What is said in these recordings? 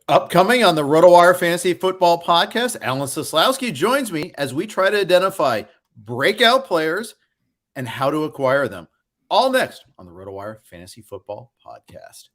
Upcoming on the RotoWire Fantasy Football Podcast, Alan Seslowsky joins me as we try to identify breakout players and how to acquire them. All next on the RotoWire Fantasy Football Podcast.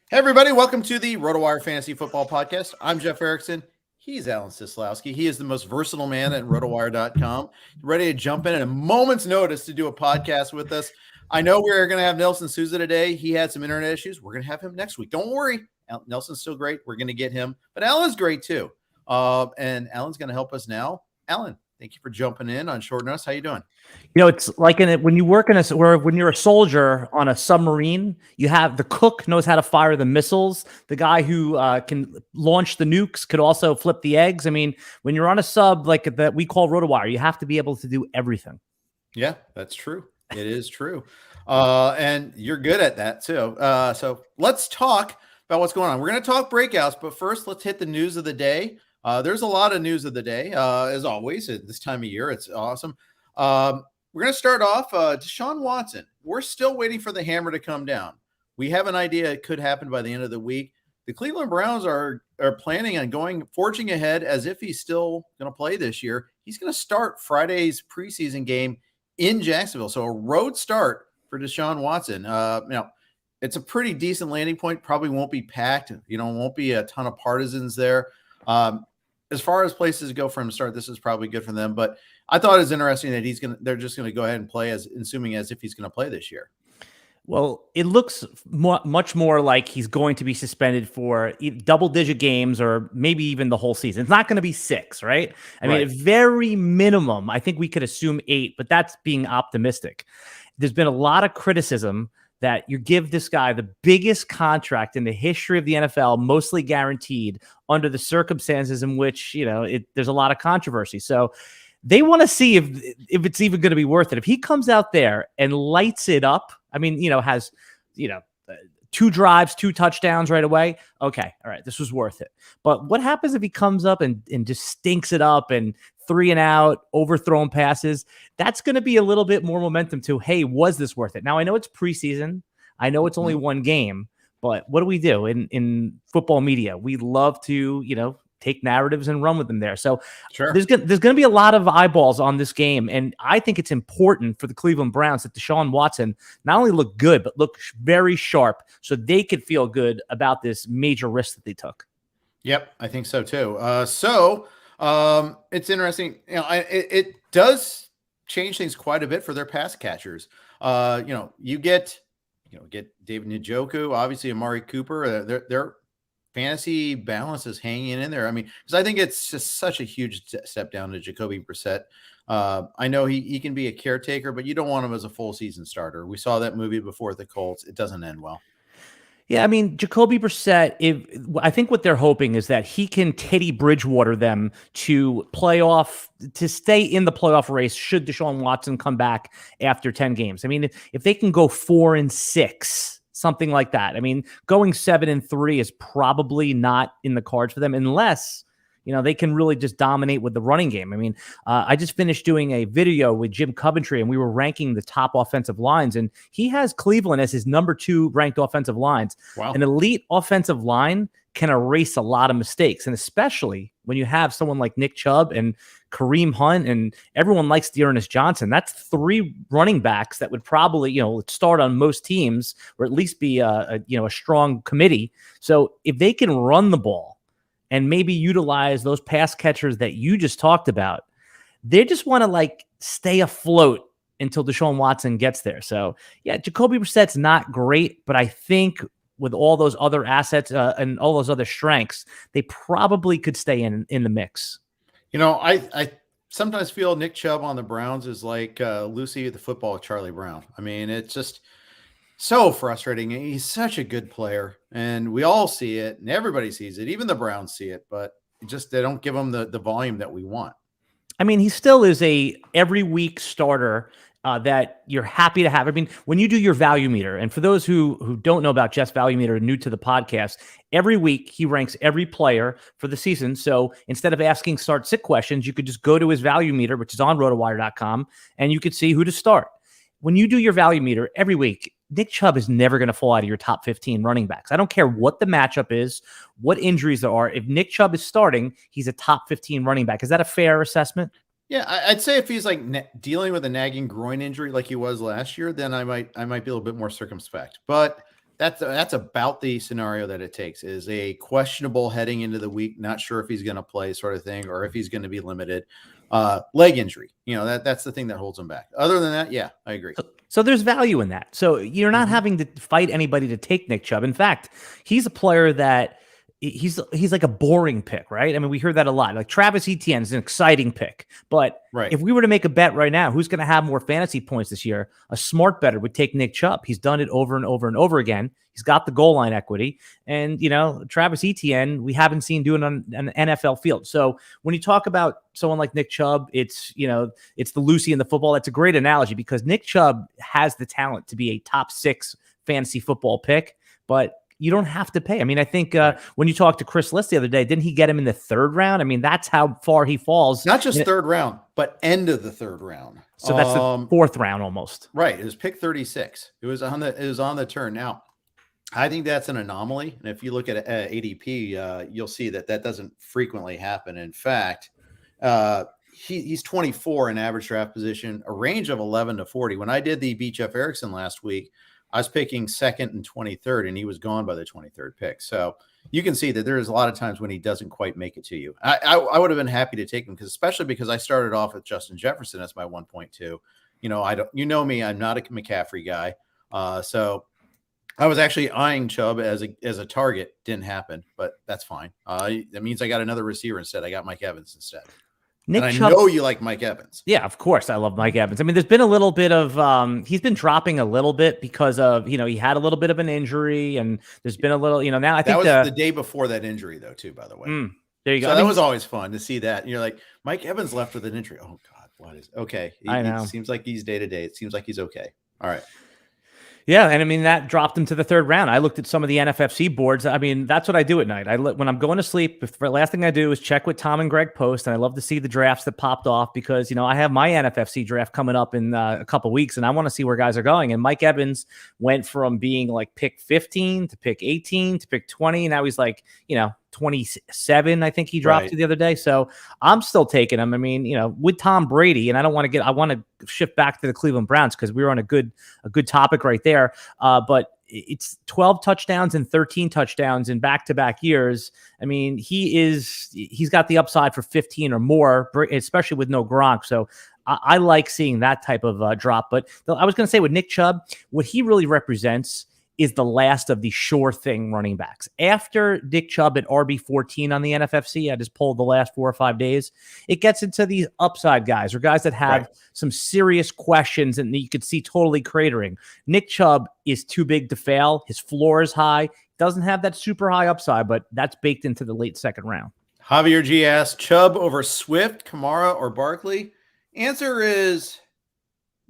Hey, everybody. Welcome to the RotoWire Fantasy Football Podcast. I'm Jeff Erickson. He's Alan Seslowsky. He is the most versatile man at RotoWire.com. Ready to jump in at a moment's notice to do a podcast with us. I know we're going to have Nelson Souza today. He had some internet issues. We're going to have him next week. Don't worry. Nelson's still great. We're going to get him. But Alan's great, too. And Alan's going to help us now. Alan, thank you for jumping in on short notice. How you doing? You know, it's like when you work when you're a soldier on a submarine, you have the cook knows how to fire the missiles. The guy who can launch the nukes could also flip the eggs. I mean, when you're on a sub like that we call RotoWire, you have to be able to do everything. Yeah, that's true. It is true. And you're good at that too. So let's talk about what's going on. We're going to talk breakouts, but first let's hit the news of the day. There's a lot of news of the day, as always, at this time of year. It's awesome. We're going to start off Deshaun Watson. We're still waiting for the hammer to come down. We have an idea it could happen by the end of the week. The Cleveland Browns are planning on forging ahead as if he's still going to play this year. He's going to start Friday's preseason game in Jacksonville. So a road start for Deshaun Watson. It's a pretty decent landing point. Probably won't be packed. Won't be a ton of partisans there. As far as places go for him to start, this is probably good for them. But I thought it was interesting that they're just going to go ahead and play assuming as if he's going to play this year. Well, it looks much more like he's going to be suspended for double-digit games or maybe even the whole season. It's not going to be 6, right? I mean, at very minimum, I think we could assume 8, but that's being optimistic. There's been a lot of criticism that you give this guy the biggest contract in the history of the NFL, mostly guaranteed under the circumstances in which, there's a lot of controversy. So they want to see if it's even going to be worth it. If he comes out there and lights it up, I mean, has 2 drives, 2 touchdowns right away. Okay. All right. This was worth it. But what happens if he comes up and just stinks it up and 3 and out, overthrown passes? That's going to be a little bit more momentum to, hey, was this worth it? Now, I know it's preseason. I know it's only one game, but what do we do in football media? We love to, take narratives and run with them there. So sure. There's going to be a lot of eyeballs on this game. And I think it's important for the Cleveland Browns that Deshaun Watson not only look good, but look very sharp so they could feel good about this major risk that they took. Yep, I think so too. It's interesting. It does change things quite a bit for their pass catchers. You get David Njoku, obviously Amari Cooper. Their fantasy balance is hanging in there. I mean, because I think it's just such a huge step down to Jacoby Brissett. I know he can be a caretaker, but you don't want him as a full season starter. We saw that movie before at the Colts. It doesn't end well. Yeah, I mean, Jacoby Brissett, I think what they're hoping is that he can Teddy Bridgewater them to stay in the playoff race should Deshaun Watson come back after 10 games. I mean, if they can go 4-6, something like that. I mean, going 7-3 is probably not in the cards for them unless they can really just dominate with the running game. I mean, I just finished doing a video with Jim Coventry, and we were ranking the top offensive lines, and he has Cleveland as his number 2 ranked offensive lines. Wow. An elite offensive line can erase a lot of mistakes, and especially when you have someone like Nick Chubb and Kareem Hunt, and everyone likes Dearness Johnson. That's 3 running backs that would probably, start on most teams, or at least be a strong committee. So if they can run the ball and maybe utilize those pass catchers that you just talked about, they just want to stay afloat until Deshaun Watson gets there. So yeah, Jacoby Brissett's not great, but I think with all those other assets and all those other strengths, they probably could stay in the mix. I sometimes feel Nick Chubb on the Browns is like Lucy the football with Charlie Brown. I mean, it's just so frustrating. He's such a good player, and we all see it, and everybody sees it. Even the Browns see it, but they don't give him the volume that we want. I mean, he still is a every week starter that you're happy to have. I mean, when you do your value meter, and for those who don't know about Jeff's value meter, new to the podcast, every week he ranks every player for the season. So instead of asking start sit questions, you could just go to his value meter, which is on rotowire.com, and you could see who to start. When you do your value meter every week, Nick Chubb is never going to fall out of your top 15 running backs. I don't care what the matchup is, what injuries there are. If Nick Chubb is starting, he's a top 15 running back. Is that a fair assessment? Yeah, I'd say if he's like dealing with a nagging groin injury like he was last year, then I might be a little bit more circumspect. But that's about the scenario that it takes, is a questionable heading into the week, not sure if he's going to play sort of thing, or if he's going to be limited. Leg injury, that's the thing that holds him back. Other than that, yeah, I agree. So there's value in that. So you're not having to fight anybody to take Nick Chubb. In fact, he's a player that he's like a boring pick, right? I mean, we hear that a lot. Like Travis Etienne is an exciting pick, but if we were to make a bet right now, who's going to have more fantasy points this year? A smart bettor would take Nick Chubb. He's done it over and over and over again. He's got the goal line equity, and Travis Etienne, we haven't seen doing on an NFL field. So when you talk about someone like Nick Chubb, it's the Lucy in the football. That's a great analogy, because Nick Chubb has the talent to be a top 6 fantasy football pick, but you don't have to pay. I mean, I think when you talked to Chris List the other day, didn't he get him in the 3rd round? I mean, that's how far he falls. Not just 3rd round, but end of the 3rd round. So that's the 4th round almost. Right. It was pick 36. It was on the turn. Now, I think that's an anomaly. And if you look at ADP, you'll see that doesn't frequently happen. In fact, he's 24 in average draft position, a range of 11 to 40. When I did the Beat Jeff Erickson last week, I was picking 2nd and 23rd, and he was gone by the 23rd pick. So you can see that there's a lot of times when he doesn't quite make it to you. I would have been happy to take him, especially because I started off with Justin Jefferson as my 1.2. Me, I'm not a McCaffrey guy. So I was actually eyeing Chubb as a target. Didn't happen, but that's fine. That means I got another receiver instead. I got Mike Evans instead. I know you like Mike Evans. Yeah, of course. I love Mike Evans. I mean, there's been a little bit of he's been dropping a little bit because of, he had a little bit of an injury, and there's been a little, now I think that was the day before that injury though, too, by the way. There you go. So that was always fun to see that. And you're like, Mike Evans left with an injury. Oh God, what is okay? I know. It seems like he's day to day. It seems like he's okay. All right. Yeah, and I mean, that dropped him to the 3rd round. I looked at some of the NFFC boards. I mean, that's what I do at night. When I'm going to sleep, the last thing I do is check what Tom and Greg post, and I love to see the drafts that popped off, because, I have my NFFC draft coming up in a couple weeks, and I want to see where guys are going. And Mike Evans went from being like pick 15 to pick 18 to pick 20. Now he's like, 27, I think he dropped to the other day. So I'm still taking him. I mean, with Tom Brady, and I want to shift back to the Cleveland Browns, because we were on a good topic right there. But it's 12 touchdowns and 13 touchdowns in back-to-back years. I mean, he's got the upside for 15 or more, especially with no Gronk. So I like seeing that type of drop. But I was going to say, with Nick Chubb, what he really represents is the last of the sure thing running backs. After Nick Chubb at RB14 on the NFFC, I just pulled the last 4 or 5 days, it gets into these upside guys, or guys that have some serious questions and you could see totally cratering. Nick Chubb is too big to fail. His floor is high. Doesn't have that super high upside, but that's baked into the late 2nd round. Javier G asked, Chubb over Swift, Kamara, or Barkley? Answer is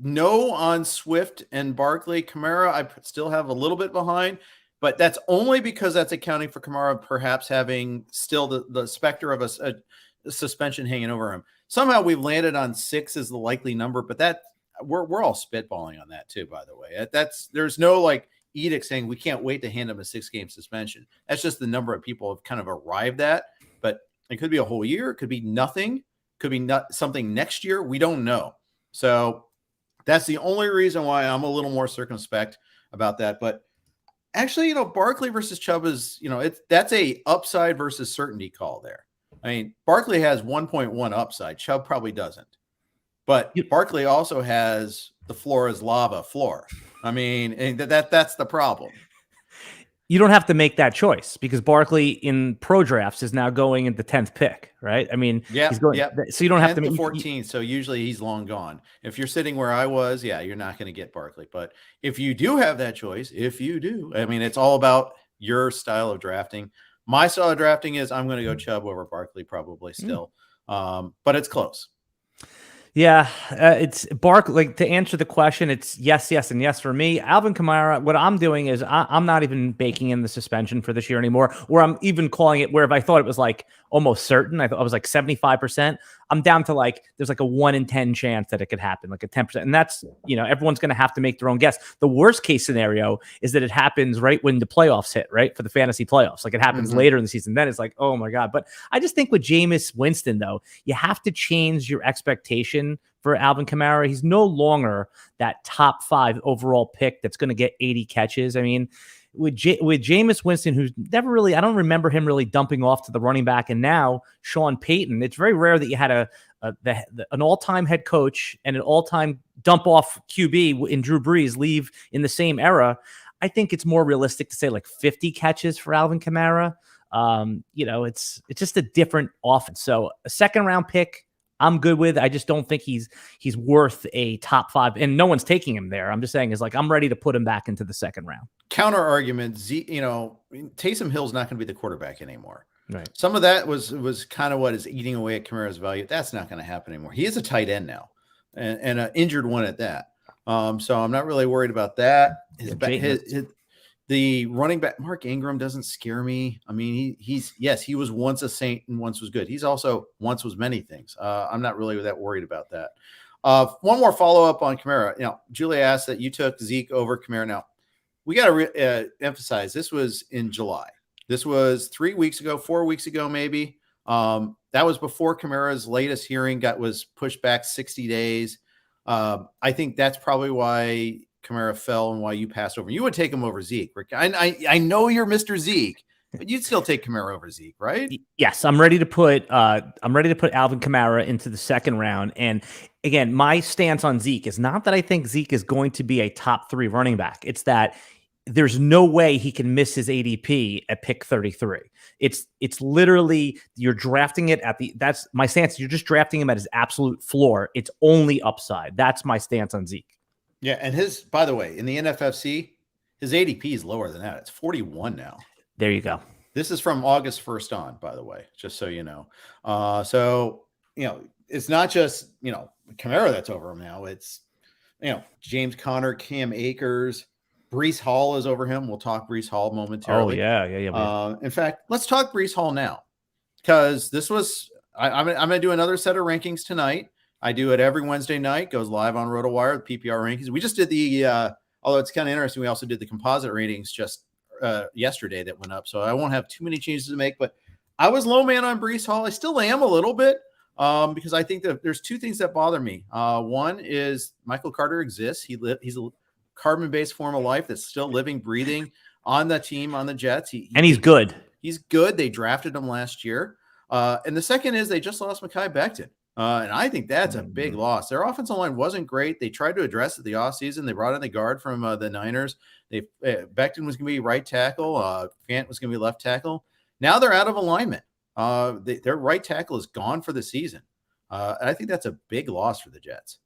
no on Swift and Barkley. Kamara, I still have a little bit behind, but that's only because that's accounting for Kamara perhaps having still the specter of a suspension hanging over him. Somehow we've landed on 6 as the likely number, but that we're all spitballing on that too, by the way. There's no like edict saying we can't wait to hand him a 6-game suspension. That's just the number of people have kind of arrived at, but it could be a whole year. It could be nothing. Could be not something next year. We don't know. So that's the only reason why I'm a little more circumspect about that. But actually, Barkley versus Chubb is, that's a upside versus certainty call there. I mean, Barkley has 1.1 upside. Chubb probably doesn't. But Barkley also has the floor is lava floor. I mean, and that's the problem. You don't have to make that choice, because Barkley in pro drafts is now going at the 10th pick, right? I mean, he's going, so you don't have to make 14. So usually he's long gone. If you're sitting where I was, you're not going to get Barkley. But if you do have that choice, I mean, it's all about your style of drafting. My style of drafting is I'm going to go Chubb over Barkley probably still, but it's close. Yeah, it's like to answer the question, it's yes, yes, and yes for me. Alvin Kamara, what I'm doing is I'm not even baking in the suspension for this year anymore, or I'm even calling it where if I thought it was like almost certain, I thought I was like 75%. I'm down to like there's like a 1 in 10 chance that it could happen, like a 10%. And that's, everyone's going to have to make their own guess. The worst case scenario is that it happens right when the playoffs hit, right? For the fantasy playoffs. Like it happens later in the season. Then it's like, oh my God. But I just think with Jameis Winston, though, you have to change your expectation for Alvin Kamara. He's no longer that top 5 overall pick that's going to get 80 catches. I mean, with Jameis Winston, who's never really, I don't remember him really dumping off to the running back, and now Sean Payton. It's very rare that you had an all-time head coach and an all-time dump-off QB in Drew Brees leave in the same era. I think it's more realistic to say like 50 catches for Alvin Kamara. It's just a different offense. So a second-round pick, I'm good with. I just don't think he's worth a top 5, and no one's taking him there. I'm just saying is like I'm ready to put him back into the second round. Counter argument, Taysom Hill's not going to be the quarterback anymore. Right. Some of that was kind of what is eating away at Kamara's value. That's not going to happen anymore. He is a tight end now, and an injured one at that. So I'm not really worried about that. The running back, Mark Ingram, doesn't scare me. I mean, he was once a saint and once was good. He's also once was many things. I'm not really that worried about that. One more follow-up on Kamara. Julia asked that you took Zeke over Kamara. Now, we got to emphasize this was in July. This was 3 weeks ago, 4 weeks ago, maybe. That was before Kamara's latest hearing was pushed back 60 days. I think that's probably why Kamara fell and why you passed over. You would take him over Zeke, Rick. I know you're Mr. Zeke, but you'd still take Kamara over Zeke, right? Yes, I'm ready to put Alvin Kamara into the second round. And again, my stance on Zeke is not that I think Zeke is going to be a top 3 running back. It's that there's no way he can miss his ADP at pick 33. It's literally you're drafting it that's my stance. You're just drafting him at his absolute floor. It's only upside. That's my stance on Zeke. Yeah, and by the way, in the NFFC, his ADP is lower than that. It's 41 now. There you go. This is from August 1st on, by the way, just so you know. It's not just, Kamara that's over him now. It's, James Conner, Cam Akers, Breece Hall is over him. We'll talk Breece Hall momentarily. Oh, yeah. In fact, let's talk Breece Hall now, because this was, I'm going to do another set of rankings tonight. I do it every Wednesday night, goes live on RotoWire, the PPR rankings. We just did although it's kind of interesting, we also did the composite ratings just yesterday that went up. So I won't have too many changes to make, but I was low man on Breece Hall. I still am a little bit because I think that there's 2 things that bother me. One is Michael Carter exists. He's a carbon-based form of life that's still living, breathing on the team, on the Jets. He's good. He's good. They drafted him last year. And the second is they just lost Mekhi Becton. And I think that's a big loss. Their offensive line wasn't great. They tried to address it the offseason. They brought in the guard from the Niners. Becton was going to be right tackle. Fant was going to be left tackle. Now they're out of alignment. Their right tackle is gone for the season. And I think that's a big loss for the Jets.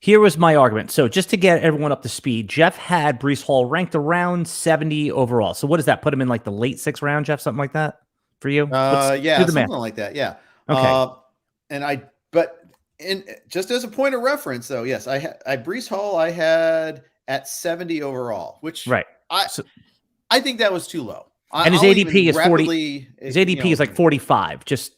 Here was my argument. So just to get everyone up to speed, Jeff had Breece Hall ranked around 70 overall. So what does that put him in, like the late 6th round, Jeff? Something like that for you? Something like that. Yeah. Okay. But just as a point of reference, though, yes, I Breece Hall I had at 70 overall, which right. I think that was too low. And his ADP is 40. His ADP is like 45, just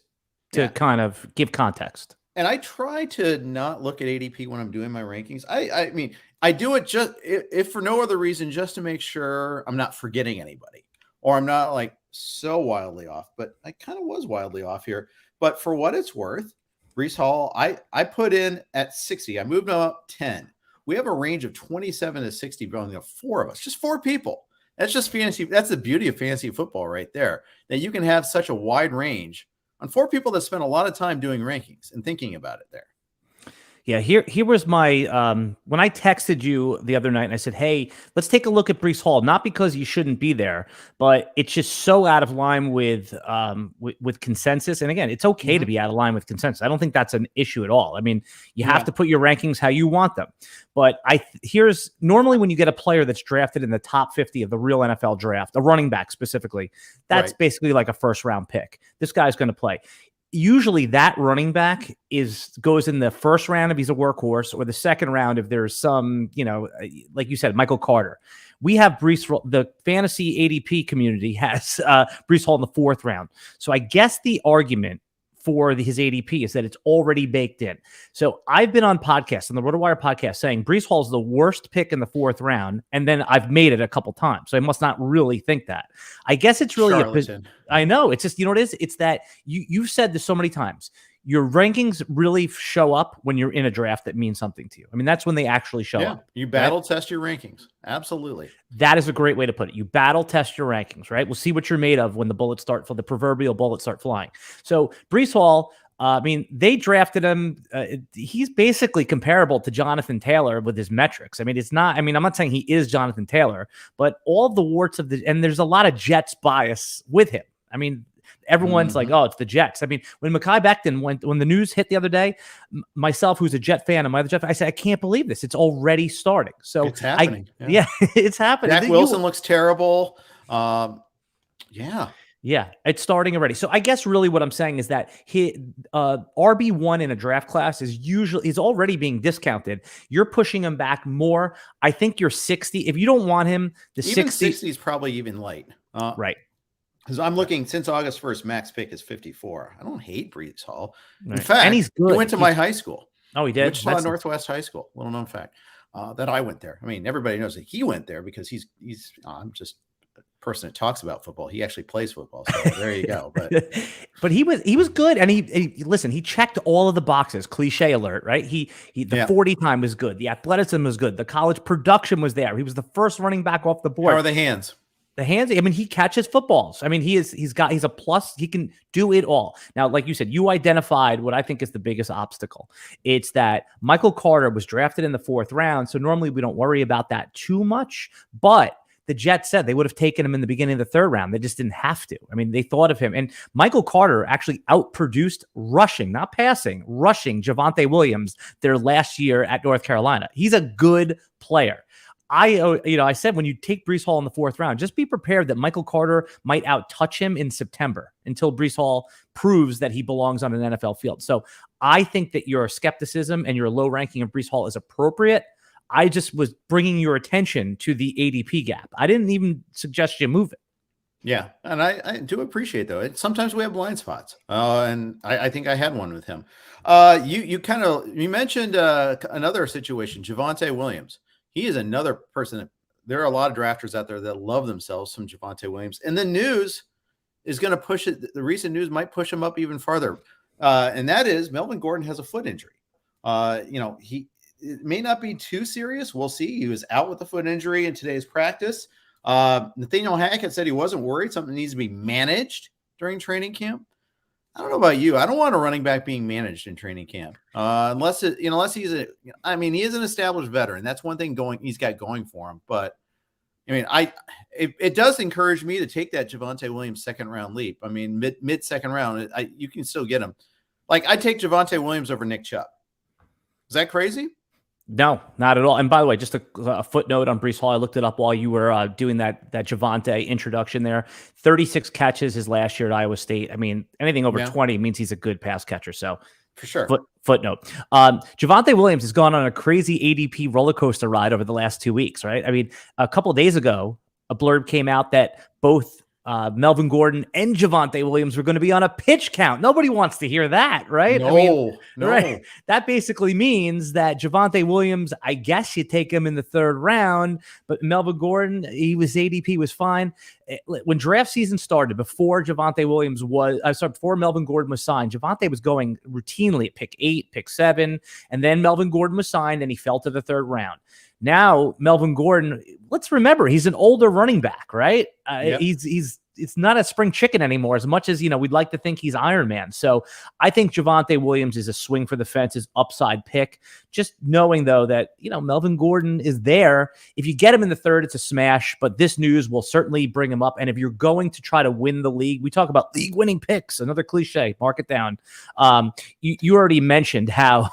to kind of give context. And I try to not look at ADP when I'm doing my rankings. I mean, I do it just if for no other reason, just to make sure I'm not forgetting anybody or I'm not like so wildly off. But I kind of was wildly off here. But for what it's worth, Breece Hall, I put in at 60. I moved him up 10. We have a range of 27 to 60, but only 4 of us, just 4 people. That's just fantasy. That's the beauty of fantasy football right there, that you can have such a wide range on 4 people that spend a lot of time doing rankings and thinking about it there. Yeah, here was my when I texted you the other night and I said, hey, let's take a look at Breece Hall, not because you shouldn't be there, but it's just so out of line with consensus. And again, it's okay to be out of line with consensus. I don't think that's an issue at all. I mean, you have to put your rankings how you want them. But here's normally when you get a player that's drafted in the top 50 of the real NFL draft, a running back specifically, that's basically like a first round pick. This guy's going to play. usually that running back goes in the first round if he's a workhorse, or the second round if there's some, like you said, Michael Carter. We have Breece, the fantasy ADP community has Breece Hall in the fourth round. So I guess the argument for his ADP is that it's already baked in. So I've been on podcasts, on the RotoWire podcast, saying Breece Hall is the worst pick in the fourth round, and then I've made it a couple times. So I must not really think that. I guess it's really I know. It's just, what it is? It's that you've said this so many times. Your rankings really show up when you're in a draft that means something to you. I mean, that's when they actually show up. You battle test your rankings. Absolutely. That is a great way to put it. You battle test your rankings, right? We'll see what you're made of when the proverbial bullets start flying. So Breece Hall, they drafted him. He's basically comparable to Jonathan Taylor with his metrics. I'm not saying he is Jonathan Taylor, but all the warts and there's a lot of Jets bias with him. Everyone's like, oh, it's the Jets. When Mekhi Becton when the news hit the other day, myself, who's a Jet fan, and my other Jet fan, I said, I can't believe this. It's already starting. So it's happening. It's happening. Zach Wilson looks terrible. Yeah, it's starting already. So I guess really what I'm saying is that RB1 in a draft class is already being discounted. You're pushing him back more. I think you're 60. If you don't want him, even 60 is probably even light. Right. Because I'm looking, since August 1st, max pick is 54. I don't hate Breece Hall. Right. In fact, and he's good. He went to my high school. Oh, he did? Wichita Northwest High School. Little known fact that I went there. Everybody knows that he went there because I'm just a person that talks about football. He actually plays football. So there you go. But he was good. And he checked all of the boxes. Cliche alert, right? The 40 time was good. The athleticism was good. The college production was there. He was the first running back off the board. How are the hands? The hands, he catches footballs. He's a plus. He can do it all. Now, like you said, you identified what I think is the biggest obstacle. It's that Michael Carter was drafted in the fourth round. So normally we don't worry about that too much. But the Jets said they would have taken him in the beginning of the third round. They just didn't have to. They thought of him. And Michael Carter actually outproduced rushing, not passing, rushing Javonte Williams their last year at North Carolina. He's a good player. I said when you take Breece Hall in the fourth round, just be prepared that Michael Carter might outtouch him in September until Breece Hall proves that he belongs on an NFL field. So I think that your skepticism and your low ranking of Breece Hall is appropriate. I just was bringing your attention to the ADP gap. I didn't even suggest you move it. Yeah, and I do appreciate, though. Sometimes we have blind spots, and I think I had one with him. You mentioned another situation, Javonte Williams. He is another person. There are a lot of drafters out there that love themselves some Javonte Williams. And the news is going to push it. The recent news might push him up even farther. And that is Melvin Gordon has a foot injury. It may not be too serious. We'll see. He was out with a foot injury in today's practice. Nathaniel Hackett said he wasn't worried. Something needs to be managed during training camp. I don't know about you. I don't want a running back being managed in training camp, unless he's he is an established veteran. That's one thing he's got going for him. But it does encourage me to take that Javonte Williams second round leap. Mid second round, you can still get him. Like I'd take Javonte Williams over Nick Chubb. Is that crazy? No, not at all. And by the way, just a footnote on Breece Hall. I looked it up while you were doing that Javonte introduction there. 36 catches his last year at Iowa State. Anything over 20 means he's a good pass catcher. So for sure. Footnote. Javonte Williams has gone on a crazy ADP roller coaster ride over the last 2 weeks, right? A couple of days ago, a blurb came out that both Melvin Gordon and Javonte Williams were going to be on a pitch count. Nobody wants to hear that, right? No. Right. That basically means that Javonte Williams, I guess you take him in the third round, but Melvin Gordon, his ADP was fine. When draft season started, before Melvin Gordon was signed, Javonte was going routinely at pick 8, pick 7, and then Melvin Gordon was signed and he fell to the third round. Now, Melvin Gordon, let's remember, he's an older running back, right? Yep. It's not a spring chicken anymore, as much as, we'd like to think he's Iron Man. So I think Javonte Williams is a swing for the fences upside pick. Just knowing, though, that, Melvin Gordon is there. If you get him in the third, it's a smash, but this news will certainly bring him up. And if you're going to try to win the league, we talk about league winning picks, another cliche, mark it down. You already mentioned how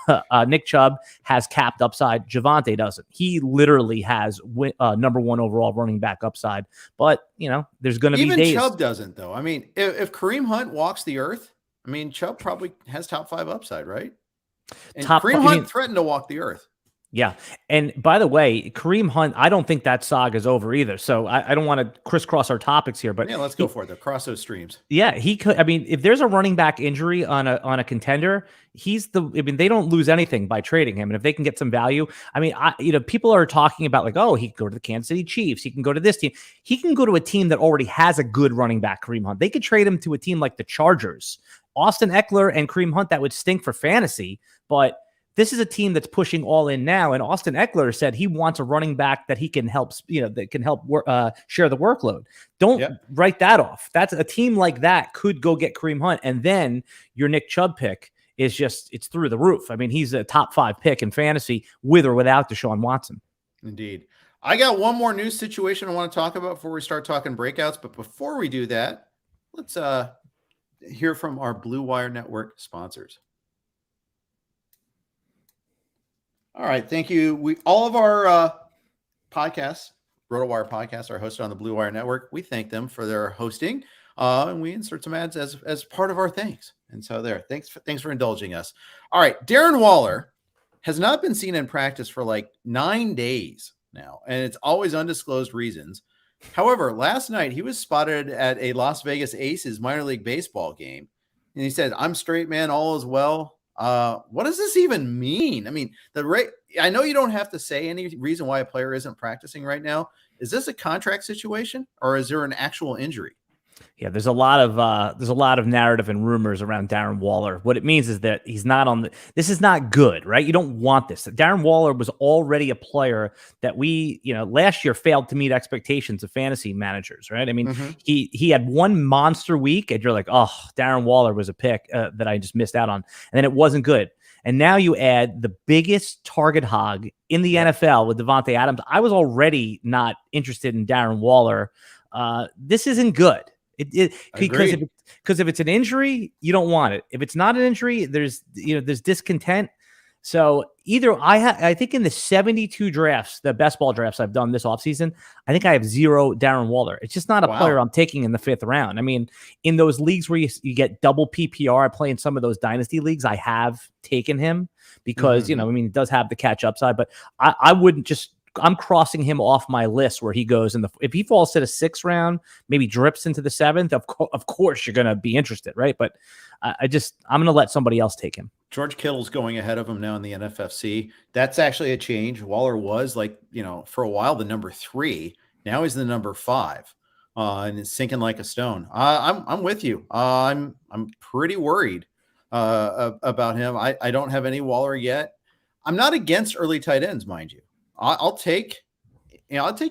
Nick Chubb has capped upside. Javonte doesn't. He literally has number one overall running back upside, but there's going to be days. Chubb doesn't, though. If Kareem Hunt walks the earth, I mean, Chubb probably has top 5 upside, right? And Top, Kareem I Hunt mean, threatened to walk the earth. yeah. And by the way, Kareem Hunt, I don't think that saga is over either. So I don't want to crisscross our topics here, but Yeah, let's go for it. Though. Cross those streams. yeah, he could. I mean, if there's a running back injury on a contender, they don't lose anything by trading him. And if they can get some value, I mean, people are talking about like, oh, he can go to the Kansas City Chiefs. He can go to this team. He can go to a team that already has a good running back, Kareem Hunt. They could trade him to a team like the Chargers. Austin Eckler and Kareem Hunt, that would stink for fantasy, but this is a team that's pushing all in now. And Austin Eckler said he wants a running back that he can help, that can help share the workload. Don't write that off. That's a team like that could go get Kareem Hunt. And then your Nick Chubb pick is it's through the roof. I mean, he's a top 5 pick in fantasy with or without Deshaun Watson. Indeed. I got one more news situation I want to talk about before we start talking breakouts. But before we do that, let's hear from our Blue Wire Network sponsors. All right. Thank you. All of our podcasts, RotoWire podcasts, are hosted on the Blue Wire Network. We thank them for their hosting, and we insert some ads as part of our thanks. And so thanks for indulging us. All right. Darren Waller has not been seen in practice for like 9 days now, and it's always undisclosed reasons. However, last night he was spotted at a Las Vegas Aces minor league baseball game, and he said, "I'm straight, man. All is well." What does this even mean? I mean, I know you don't have to say any reason why a player isn't practicing right now. Is this a contract situation or is there an actual injury? Yeah, there's a lot of narrative and rumors around Darren Waller. What it means is that he's not this is not good, right? You don't want this. Darren Waller was already a player that last year failed to meet expectations of fantasy managers, right? I mean, he had one monster week and you're like, oh, Darren Waller was a pick that I just missed out on. And then it wasn't good. And now you add the biggest target hog in the NFL with Javonte Adams. I was already not interested in Darren Waller. This isn't good. Because if it's an injury, you don't want it. If it's not an injury, there's discontent. So I think in the 72 drafts, the best ball drafts I've done this offseason, I think I have 0 Darren Waller. It's just not a player I'm taking in the 5th round. I mean, in those leagues where you get double PPR, I play in some of those dynasty leagues, I have taken him because, he does have the catch upside, but I wouldn't I'm crossing him off my list where he goes if he falls to the 6th round, maybe drips into the 7th, of course you're going to be interested, right? But I'm going to let somebody else take him. George Kittle's going ahead of him now in the NFFC. That's actually a change. Waller was for a while, the number 3. Now he's the number 5, and it's sinking like a stone. I'm with you. I'm pretty worried about him. I don't have any Waller yet. I'm not against early tight ends, mind you. I'll take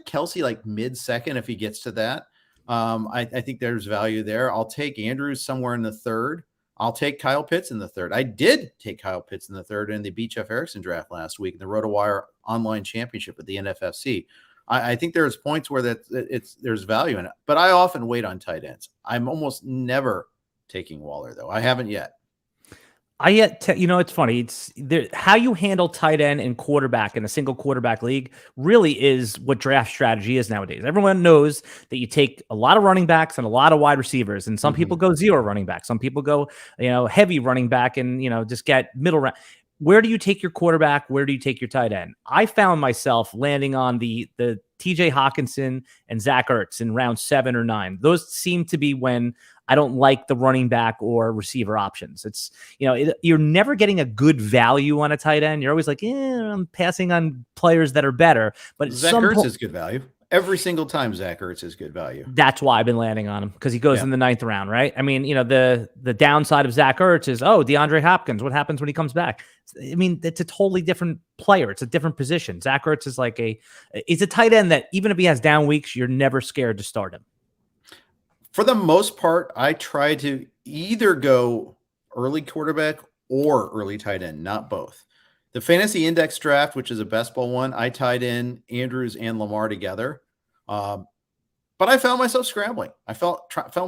Kelsey like mid-second if he gets to that. I think there's value there. I'll take Andrews somewhere in the 3rd. I'll take Kyle Pitts in the 3rd. I did take Kyle Pitts in the 3rd in the Beat Jeff Erickson draft last week in the RotoWire online championship at the NFFC. I think there's points where there's value in it, but I often wait on tight ends. I'm almost never taking Waller though. I haven't yet. It's funny. It's how you handle tight end and quarterback in a single quarterback league really is what draft strategy is nowadays. Everyone knows that you take a lot of running backs and a lot of wide receivers, and some people go 0 running back. Some people go, heavy running back and, just get middle round. Where do you take your quarterback? Where do you take your tight end? I found myself landing on the TJ Hawkinson and Zach Ertz in round 7 or 9. Those seem to be when I don't like the running back or receiver options. It's, you're never getting a good value on a tight end. You're always like, I'm passing on players that are better. But Zach Ertz is good value. Every single time Zach Ertz is good value. That's why I've been landing on him, because he goes in the 9th round, right? I mean, the downside of Zach Ertz is, DeAndre Hopkins, what happens when he comes back? I mean, it's a totally different player. It's a different position. Zach Ertz is he's a tight end that even if he has down weeks, you're never scared to start him. For the most part, I try to either go early quarterback or early tight end, not both. The Fantasy Index draft, which is a best ball one, I tied in Andrews and Lamar together. But I found myself scrambling. I found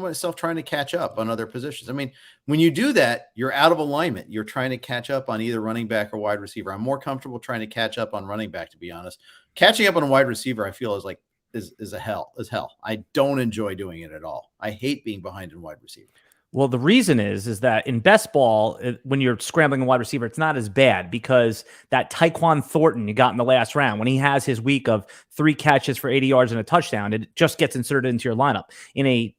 myself trying to catch up on other positions. I mean, when you do that, you're out of alignment. You're trying to catch up on either running back or wide receiver. I'm more comfortable trying to catch up on running back, to be honest. Catching up on a wide receiver, I feel is hell. I don't enjoy doing it at all. I hate being behind in wide receiver. Well, the reason is that in best ball, when you're scrambling a wide receiver, it's not as bad because that Tyquan Thornton you got in the last round, when he has his week of 3 catches for 80 yards and a touchdown, it just gets inserted into your lineup. In a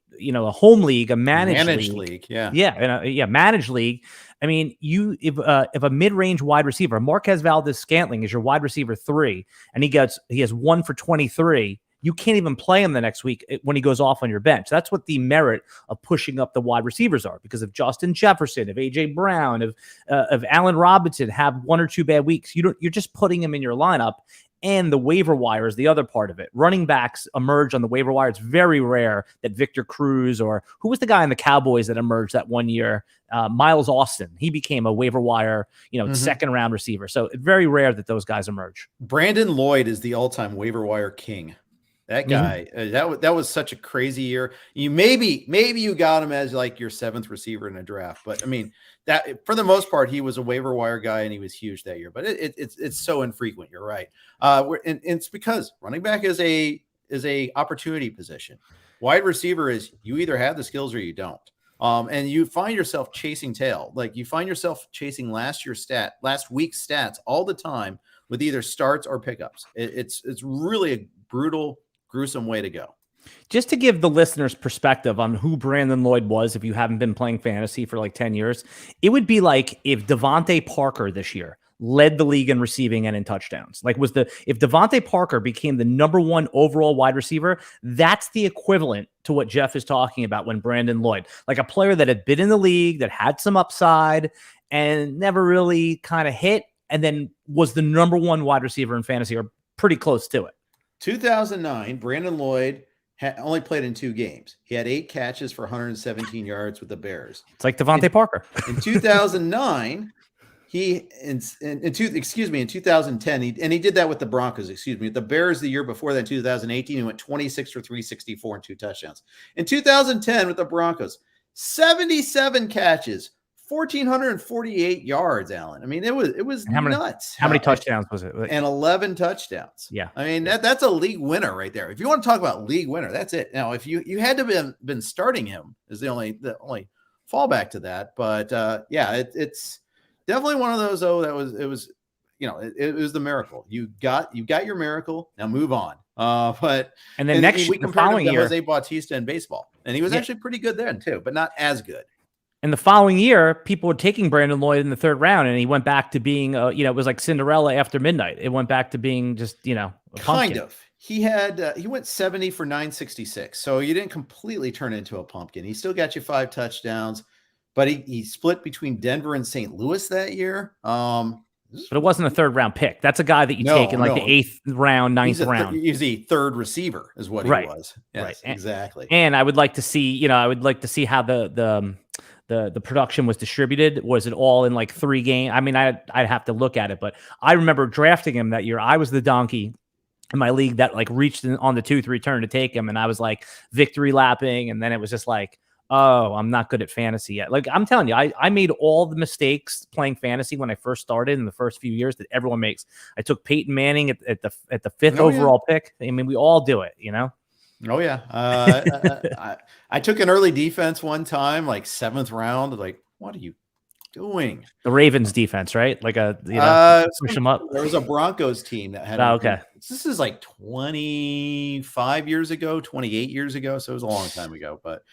home league, a managed league, managed league. I mean, if a mid-range wide receiver, Marquez Valdez-Scantling is your wide receiver 3, and he has 1 for 23. You can't even play him the next week when he goes off on your bench. That's what the merit of pushing up the wide receivers are. Because if Justin Jefferson, if AJ Brown, if Allen Robinson have 1 or 2 bad weeks, you're just putting him in your lineup. And the waiver wire is the other part of it. Running backs emerge on the waiver wire. It's very rare that Victor Cruz, or who was the guy in the Cowboys that emerged that one year? Miles Austin. He became a waiver wire, second round receiver. So it's very rare that those guys emerge. Brandon Lloyd is the all-time waiver wire king. That guy, that was such a crazy year. You maybe you got him as like your 7th receiver in a draft, but I mean that for the most part he was a waiver wire guy and he was huge that year. But it's so infrequent. You're right. And it's because running back is a opportunity position. Wide receiver is you either have the skills or you don't. And you find yourself chasing tail, like you find yourself chasing last week's stats all the time with either starts or pickups. It's really a brutal, gruesome way to go. Just to give the listeners perspective on who Brandon Lloyd was, if you haven't been playing fantasy for like 10 years, it would be like if Devontae Parker this year led the league in receiving and in touchdowns. If Devontae Parker became the number 1 overall wide receiver, that's the equivalent to what Jeff is talking about when Brandon Lloyd, like a player that had been in the league, that had some upside and never really kind of hit, and then was the number 1 wide receiver in fantasy or pretty close to it. 2009, Brandon Lloyd only played in 2 games. He had 8 catches for 117 yards with the Bears. It's like Devontae Parker. In 2009, in 2010, he did that with the Broncos, With the Bears the year before that, 2018, he went 26 for 364 and 2 touchdowns. In 2010 with the Broncos, 77 catches, 1,448 yards, Alan. I mean, it was nuts. How many touchdowns was it? And 11 touchdowns. Yeah. I mean, that's a league winner right there. If you want to talk about league winner, that's it. Now, if you had to been starting him is the only fallback to that. But it's definitely one of those. It was the miracle. You got your miracle. Now move on. And then the following year, Jose Bautista in baseball, and he was actually pretty good then too, but not as good. And the following year, people were taking Brandon Lloyd in the 3rd round, and he went back to being, it was like Cinderella after midnight. It went back to being just, kind of. He went 70 for 966. So you didn't completely turn into a pumpkin. He still got you 5 touchdowns, but he split between Denver and St. Louis that year. But it wasn't a 3rd round pick. That's a guy that you take in the 8th round, 9th round. He's a 3rd receiver is what he was. Yes, right. Exactly. And I would like to see, how the production was distributed. Was it all in like 3 games? I mean, I'd have to look at it, but I remember drafting him that year. I was the donkey in my league that like reached on the 2-3 turn to take him. And I was like victory lapping. And then it was just like, oh, I'm not good at fantasy yet. Like I'm telling you, I made all the mistakes playing fantasy when I first started in the first few years that everyone makes. I took Peyton Manning at the 5th overall pick. I mean, we all do it, Oh yeah. I took an early defense one time, like 7th round. Like, what are you doing? The Ravens defense, right? Like push them up. There was a Broncos team that had. Okay. This is like 25 years ago, 28 years ago. So it was a long time ago, but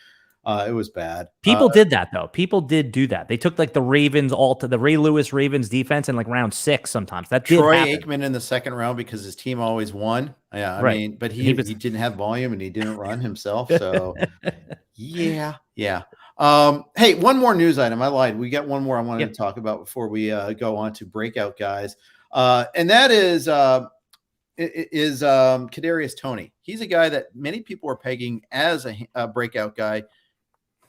it was bad. People did that though. People did do that. They took like the Ravens the Ray Lewis Ravens defense in like round 6 sometimes. That did Troy happen. Aikman in the 2nd round because his team always won. Yeah, I mean, but he didn't have volume and he didn't run himself. So yeah. Hey, one more news item. I lied. We got one more I wanted to talk about before we go on to breakout guys. And that is Kadarius Tony. He's a guy that many people are pegging as a breakout guy.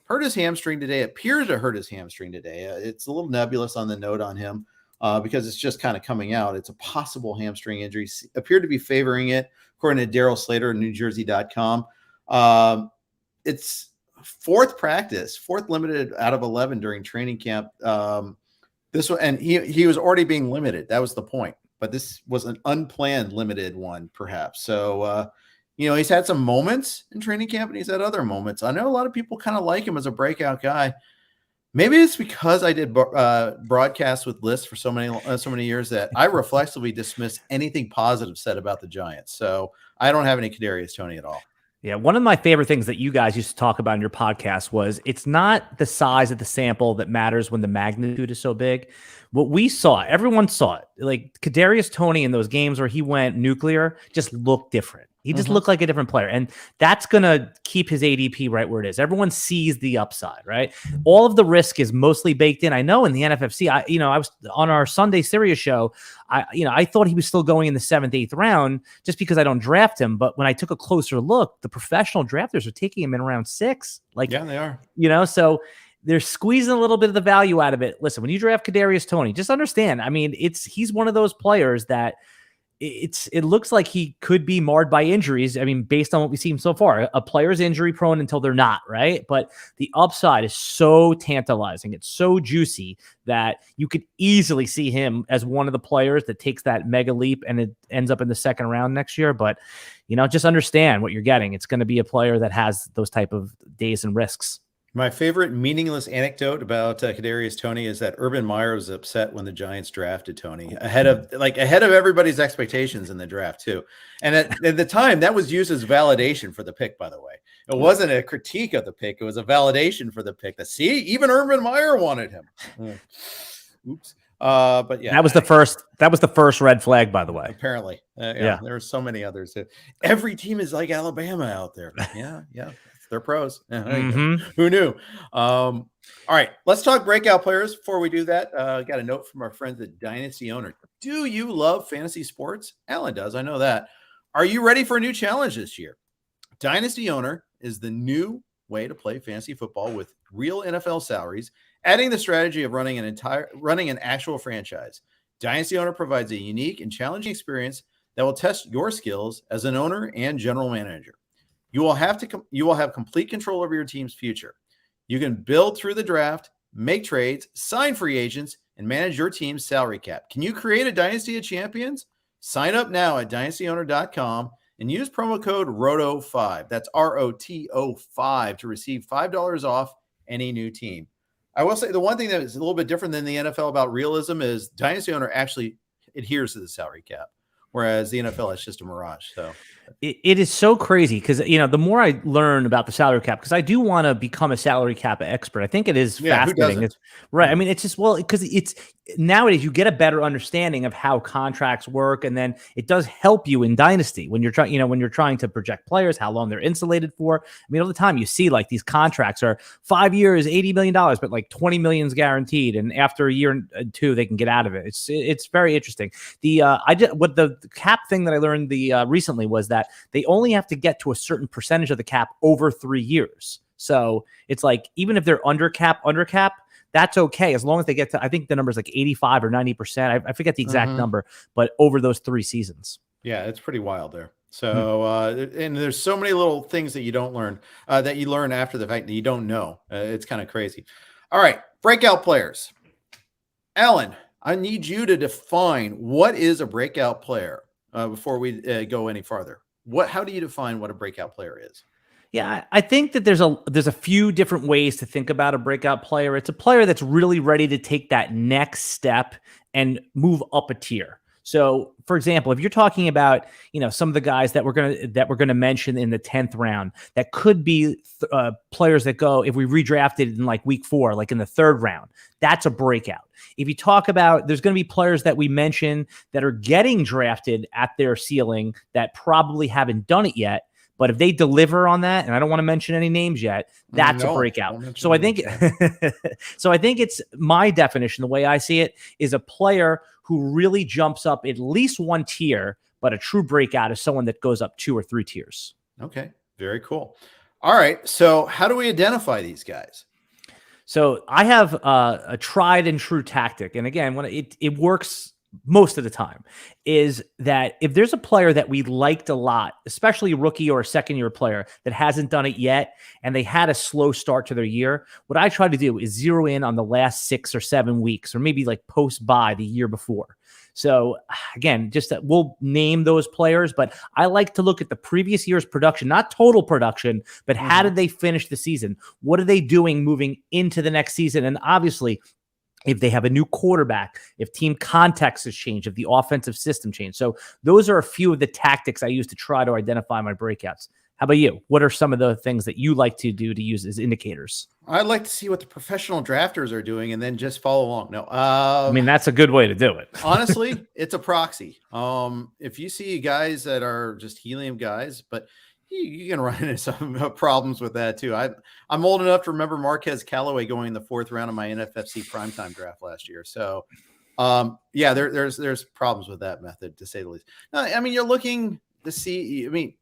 Hurt his hamstring today. Appears to hurt his hamstring today. It's a little nebulous on the note on him because it's just kind of coming out. It's a possible hamstring injury. Appeared to be favoring it, according to Daryl Slater of NewJersey.com. It's 4th practice, 4th limited out of 11 during training camp. This one, and he was already being limited. That was the point. But this was an unplanned limited one, perhaps. So He's had some moments in training camp and he's had other moments. I know a lot of people kind of like him as a breakout guy. Maybe it's because I did broadcasts with lists for so many years that I reflexively dismiss anything positive said about the Giants. So I don't have any Kadarius Tony at all. Yeah, one of my favorite things that you guys used to talk about in your podcast was it's not the size of the sample that matters when the magnitude is so big. What we saw, everyone saw it. Like Kadarius Tony in those games where he went nuclear just looked different. He just looked like a different player. And that's going to keep his ADP right where it is. Everyone sees the upside, right? All of the risk is mostly baked in. I know in the NFFC, I was on our Sunday Sirius show. I thought he was still going in the 7th, 8th round just because I don't draft him. But when I took a closer look, the professional drafters are taking him in around 6. Yeah, they are. So they're squeezing a little bit of the value out of it. Listen, when you draft Kadarius Tony, just understand. I mean, he's one of those players that it looks like he could be marred by injuries. I mean, based on what we've seen so far, a player's injury prone until they're not, right? But the upside is so tantalizing. It's so juicy that you could easily see him as one of the players that takes that mega leap and it ends up in the 2nd round next year. But, just understand what you're getting. It's going to be a player that has those type of days and risks. My favorite meaningless anecdote about Kadarius Tony is that Urban Meyer was upset when the Giants drafted Tony ahead of everybody's expectations in the draft too. And at the time that was used as validation for the pick, by the way. It wasn't a critique of the pick. It was a validation for the pick. Even Urban Meyer wanted him. Oops. But yeah, that was the first red flag, by the way. Apparently. There are so many others. Every team is like Alabama out there. Yeah. They're pros. Who knew? All right, let's talk breakout players. Before we do that, got a note from our friends at Dynasty Owner. Do you love fantasy sports? Alan does. I know that. Are you ready for a new challenge this year? Dynasty Owner is the new way to play fantasy football with real NFL salaries, adding the strategy of running an actual franchise. Dynasty Owner provides a unique and challenging experience that will test your skills as an owner and general manager. You will have complete control over your team's future. You can build through the draft, make trades, sign free agents, and manage your team's salary cap. Can you create a dynasty of champions? Sign up now at dynastyowner.com and use promo code ROTO5. That's ROTO5 to receive $5 off any new team. I will say the one thing that is a little bit different than the NFL about realism is Dynasty Owner actually adheres to the salary cap, whereas the NFL is just a mirage. So it is so crazy because, the more I learn about the salary cap, because I do want to become a salary cap expert. I think it is fascinating. Right. I mean, it's just, because it's nowadays you get a better understanding of how contracts work. And then it does help you in Dynasty when you're trying, when you're trying to project players, how long they're insulated for. I mean, all the time you see like these contracts are 5 years, $80 million, but like 20 million is guaranteed. And after a year and 2, they can get out of it. It's very interesting. What the cap thing that I learned recently was that they only have to get to a certain percentage of the cap over 3 years. So it's like, even if they're under cap, that's okay. As long as they get to, I think the number is like 85 or 90%. I forget the exact number, but over those 3 seasons. Yeah, it's pretty wild there. So, and there's so many little things that you don't learn, that you learn after the fact that you don't know. It's kind of crazy. All right, breakout players. Alan, I need you to define what is a breakout player before we go any farther. How do you define what a breakout player is? Yeah, I think that there's a few different ways to think about a breakout player. It's a player that's really ready to take that next step and move up a tier. So, for example, if you're talking about, some of the guys that we're gonna mention in the 10th round, that could be players that go, if we redrafted in like week 4, like in the 3rd round, that's a breakout. If you talk about, there's going to be players that we mention that are getting drafted at their ceiling that probably haven't done it yet. But if they deliver on that, and I don't want to mention any names yet, that's a breakout. So I think it's my definition, the way I see it, is a player who really jumps up at least 1 tier, but a true breakout is someone that goes up 2 or 3 tiers. Okay, very cool. All right, so how do we identify these guys? So I have a tried and true tactic. And again, when it works most of the time, is that if there's a player that we liked a lot, especially a rookie or a second-year player that hasn't done it yet, and they had a slow start to their year, what I try to do is zero in on the last 6 or 7 weeks, or maybe like post-bye the year before. So again, just that we'll name those players, but I like to look at the previous year's production, not total production, but how did they finish the season? What are they doing moving into the next season? And obviously, if they have a new quarterback, if team context has changed, if the offensive system changed. So those are a few of the tactics I use to try to identify my breakouts. How about you? What are some of the things that you like to do to use as indicators? I'd like to see what the professional drafters are doing and then just follow along. No, I mean, that's a good way to do it. Honestly, it's a proxy. If you see guys that are just helium guys, but you can run into some problems with that too. I'm old enough to remember Marquez Callaway going in the 4th round of my NFFC primetime draft last year. So yeah, there's problems with that method, to say the least. No, I mean, you're looking to see,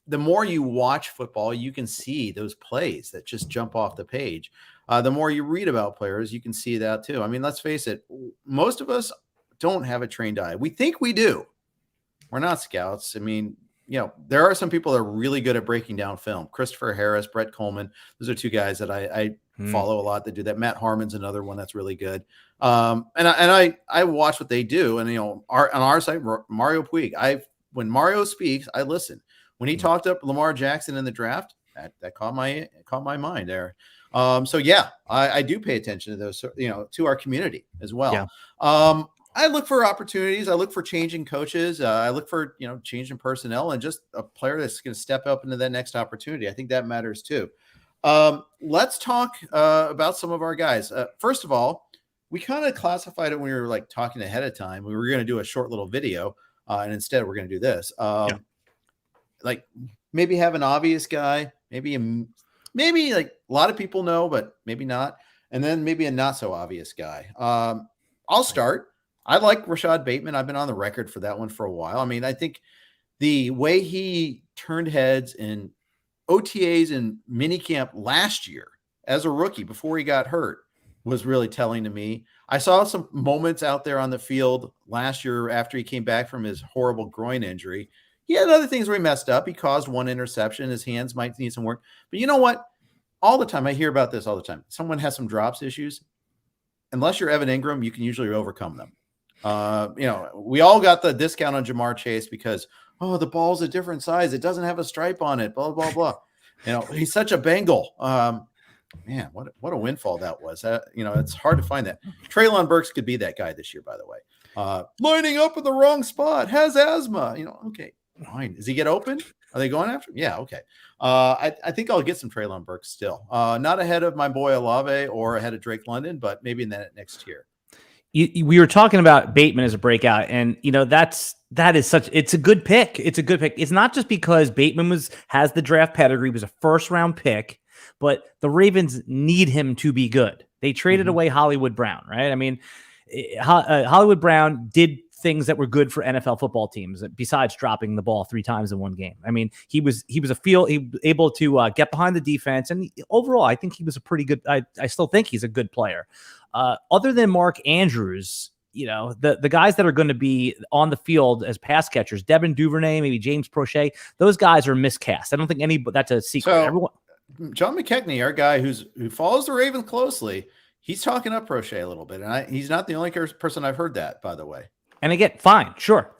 the more you watch football, you can see those plays that just jump off the page. The more you read about players, you can see that too. I mean, let's face it, most of us don't have a trained eye. We think we do. We're not scouts. I mean, there are some people that are really good at breaking down film. Christopher Harris, Brett Coleman. Those are 2 guys that I follow a lot that do that. Matt Harmon's another one that's really good. And I watch what they do. And, on our site, Mario Puig, when Mario speaks, I listen. When he talked up Lamar Jackson in the draft, that caught my mind there. So yeah, I do pay attention to those, to our community as well. Yeah. I look for opportunities. I look for changing coaches. I look for, changing personnel and just a player that's going to step up into that next opportunity. I think that matters too. Let's talk about some of our guys. First of all, we kind of classified it when we were like talking ahead of time. We were going to do a short little video, and instead we're going to do this. Like maybe have an obvious guy, maybe like a lot of people know, but maybe not. And then maybe a not so obvious guy. I'll start. I like Rashad Bateman. I've been on the record for that one for a while. I mean, I think the way he turned heads in OTAs and minicamp last year as a rookie before he got hurt was really telling to me. I saw some moments out there on the field last year after he came back from his horrible groin injury. He had other things where he messed up. He caused one interception. His hands might need some work. But you know what? All the time, I hear about this all the time. Someone has some drops issues. Unless you're Evan Ingram, you can usually overcome them. We all got the discount on Jamar Chase because, the ball's a different size. It doesn't have a stripe on it, blah, blah, blah. He's such a Bengal. Man, what a windfall that was. It's hard to find that. Treylon Burks could be that guy this year, by the way. Lining up in the wrong spot, has asthma. Okay. Fine. Does he get open? Are they going after him? Yeah, okay. I think I'll get some Treylon Burks still. Not ahead of my boy Olave or ahead of Drake London, but maybe in that next year. We were talking about Bateman as a breakout, and it's a good pick. It's a good pick. It's not just because Bateman has the draft pedigree, was a first-round pick, but the Ravens need him to be good. They traded away Hollywood Brown, right? I mean, Hollywood Brown did things that were good for NFL football teams besides dropping the ball 3 times in one game. I mean, he was able to get behind the defense, and overall, I think he was a pretty good. I still think he's a good player. Other than Mark Andrews, the guys that are going to be on the field as pass catchers, Devin Duvernay, maybe James Prochet, those guys are miscast. I don't think that's a secret. So, John McKechnie, our guy who follows the Ravens closely, he's talking up Prochet a little bit, and he's not the only person I've heard that, by the way. And again, fine, sure.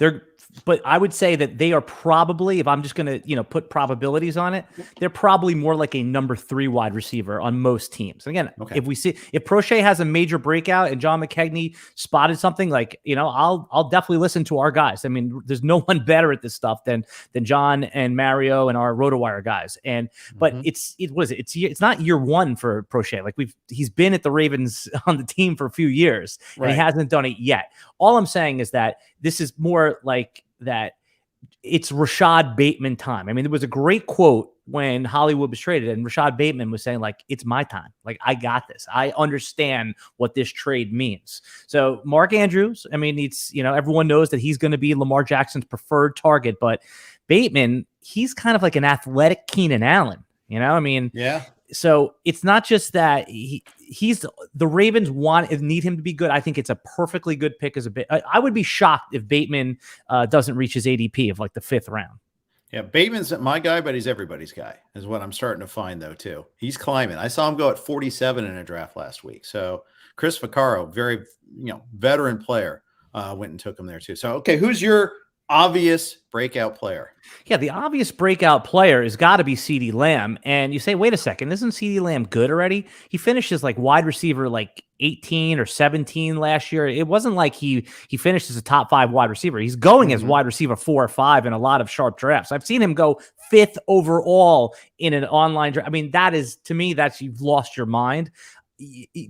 But I would say that they are probably, if I'm just going to, put probabilities on it, they're probably more like a number 3 wide receiver on most teams. And again, if Prochet has a major breakout and John McKechnie spotted something, I'll definitely listen to our guys. I mean, there's no one better at this stuff than John and Mario and our RotoWire guys. And but it's not year 1 for Prochet. Like he's been at the Ravens on the team for a few years, and he hasn't done it yet. All I'm saying is that this is more like that it's Rashad Bateman time. I mean, there was a great quote when Hollywood was traded, and Rashad Bateman was saying, it's my time. I got this. I understand what this trade means. So Mark Andrews, I mean, everyone knows that he's going to be Lamar Jackson's preferred target, but Bateman, he's kind of like an athletic Keenan Allen. I mean, So it's not just that he's the Ravens need him to be good. I think it's a perfectly good pick as a bit. I would be shocked if Bateman doesn't reach his ADP of like the 5th round. Yeah, Bateman's my guy, but he's everybody's guy, is what I'm starting to find, though, too. He's climbing. I saw him go at 47 in a draft last week. So Chris Vaccaro, very veteran player, went and took him there, too. So, okay, who's your obvious breakout player? Yeah, the obvious breakout player has got to be CeeDee Lamb. And you say, wait a second, isn't CeeDee Lamb good already? He finished as like wide receiver like 18 or 17 last year. It wasn't like he finished as a top 5 wide receiver. He's going as wide receiver 4 or 5 in a lot of sharp drafts. I've seen him go 5th overall in an online draft. I mean, that is, to me, you've lost your mind.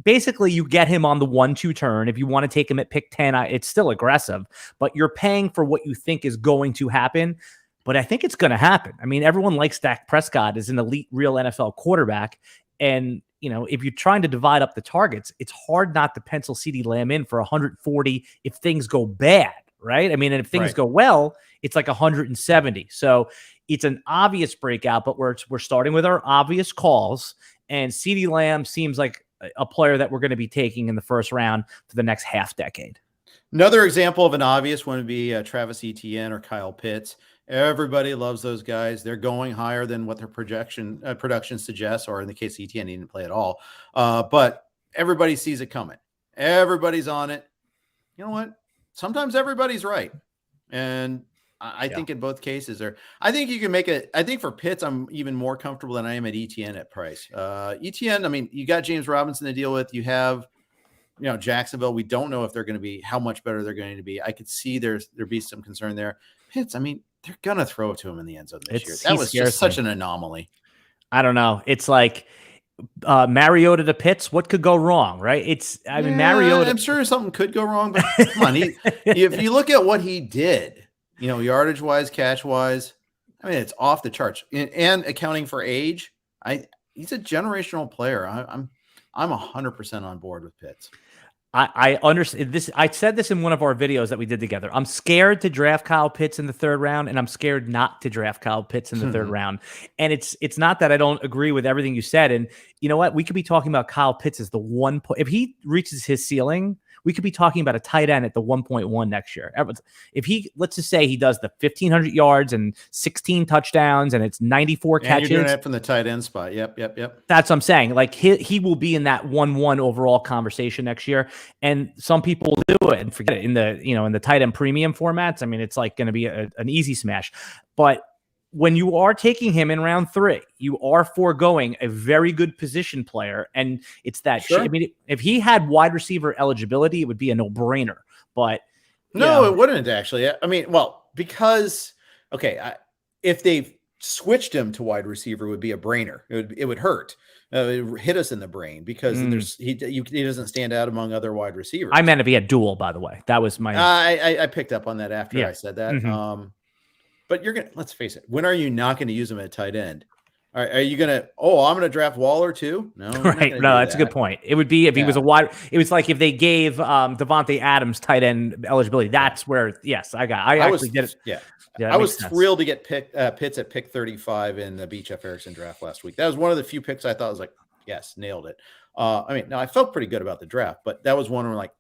Basically, you get him on the 1-2 turn. If you want to take him at pick 10, it's still aggressive, but you're paying for what you think is going to happen. But I think it's going to happen. I mean, everyone likes Dak Prescott as an elite, real NFL quarterback. And, if you're trying to divide up the targets, it's hard not to pencil CeeDee Lamb in for 140 if things go bad, right? I mean, and if things go well, it's like 170. So it's an obvious breakout, but we're starting with our obvious calls. And CeeDee Lamb seems like a player that we're going to be taking in the 1st round for the next half decade. Another example of an obvious one would be Travis Etienne or Kyle Pitts. Everybody loves those guys. They're going higher than what their production suggests, or in the case of Etienne, he didn't play at all. But everybody sees it coming. Everybody's on it. You know what? Sometimes everybody's right. And I think in both cases I think you can make it. I think for Pitts, I'm even more comfortable than I am at Etienne at price. Etienne, I mean, you got James Robinson to deal with. You have, Jacksonville. We don't know if they're going to be, how much better they're going to be. I could see there be some concern there. Pitts, I mean, they're going to throw it to him in the end zone this year. That was just such an anomaly. I don't know. It's like Mariota to Pitts. What could go wrong, right? I mean, Mariota. I'm sure something could go wrong, but come on. If you look at what he did, yardage wise, catch wise, I mean, it's off the charts. And accounting for age, he's a generational player. I'm 100% on board with Pitts. I understand this. I said this in one of our videos that we did together. I'm scared to draft Kyle Pitts in the 3rd round, and I'm scared not to draft Kyle Pitts in the 3rd round. And it's not that I don't agree with everything you said. And you know what? We could be talking about Kyle Pitts as the if he reaches his ceiling, we could be talking about a tight end at the 1.1 next year. If let's just say he does the 1,500 yards and 16 touchdowns and it's 94 catches. You're doing it from the tight end spot. Yep. That's what I'm saying. Like he will be in that 1-1 overall conversation next year. And some people do it and forget it in the tight end premium formats. I mean, it's like going to be an easy smash. But when you are taking him in round 3, you are foregoing a very good position player. And it's that. Sure. I mean, if he had wide receiver eligibility, it would be a no-brainer. But no, it wouldn't actually. I mean, well, because, if they switched him to wide receiver, it would be a brainer. It would hurt. It would hit us in the brain because he doesn't stand out among other wide receivers. I meant if he had dual, by the way. That was my. I picked up on that after I said that. But let's face it, when are you not going to use him at tight end? Are you going to, I'm going to draft Waller too? No. Right. No, that's a good point. It would be if he was a wide, it was like if they gave Davante Adams tight end eligibility. That's where, yes, I actually did it. Yeah. I was thrilled to get Pitts at pick 35 in the Beach F. Erickson draft last week. That was one of the few picks I thought was like, yes, nailed it. I felt pretty good about the draft, but that was one where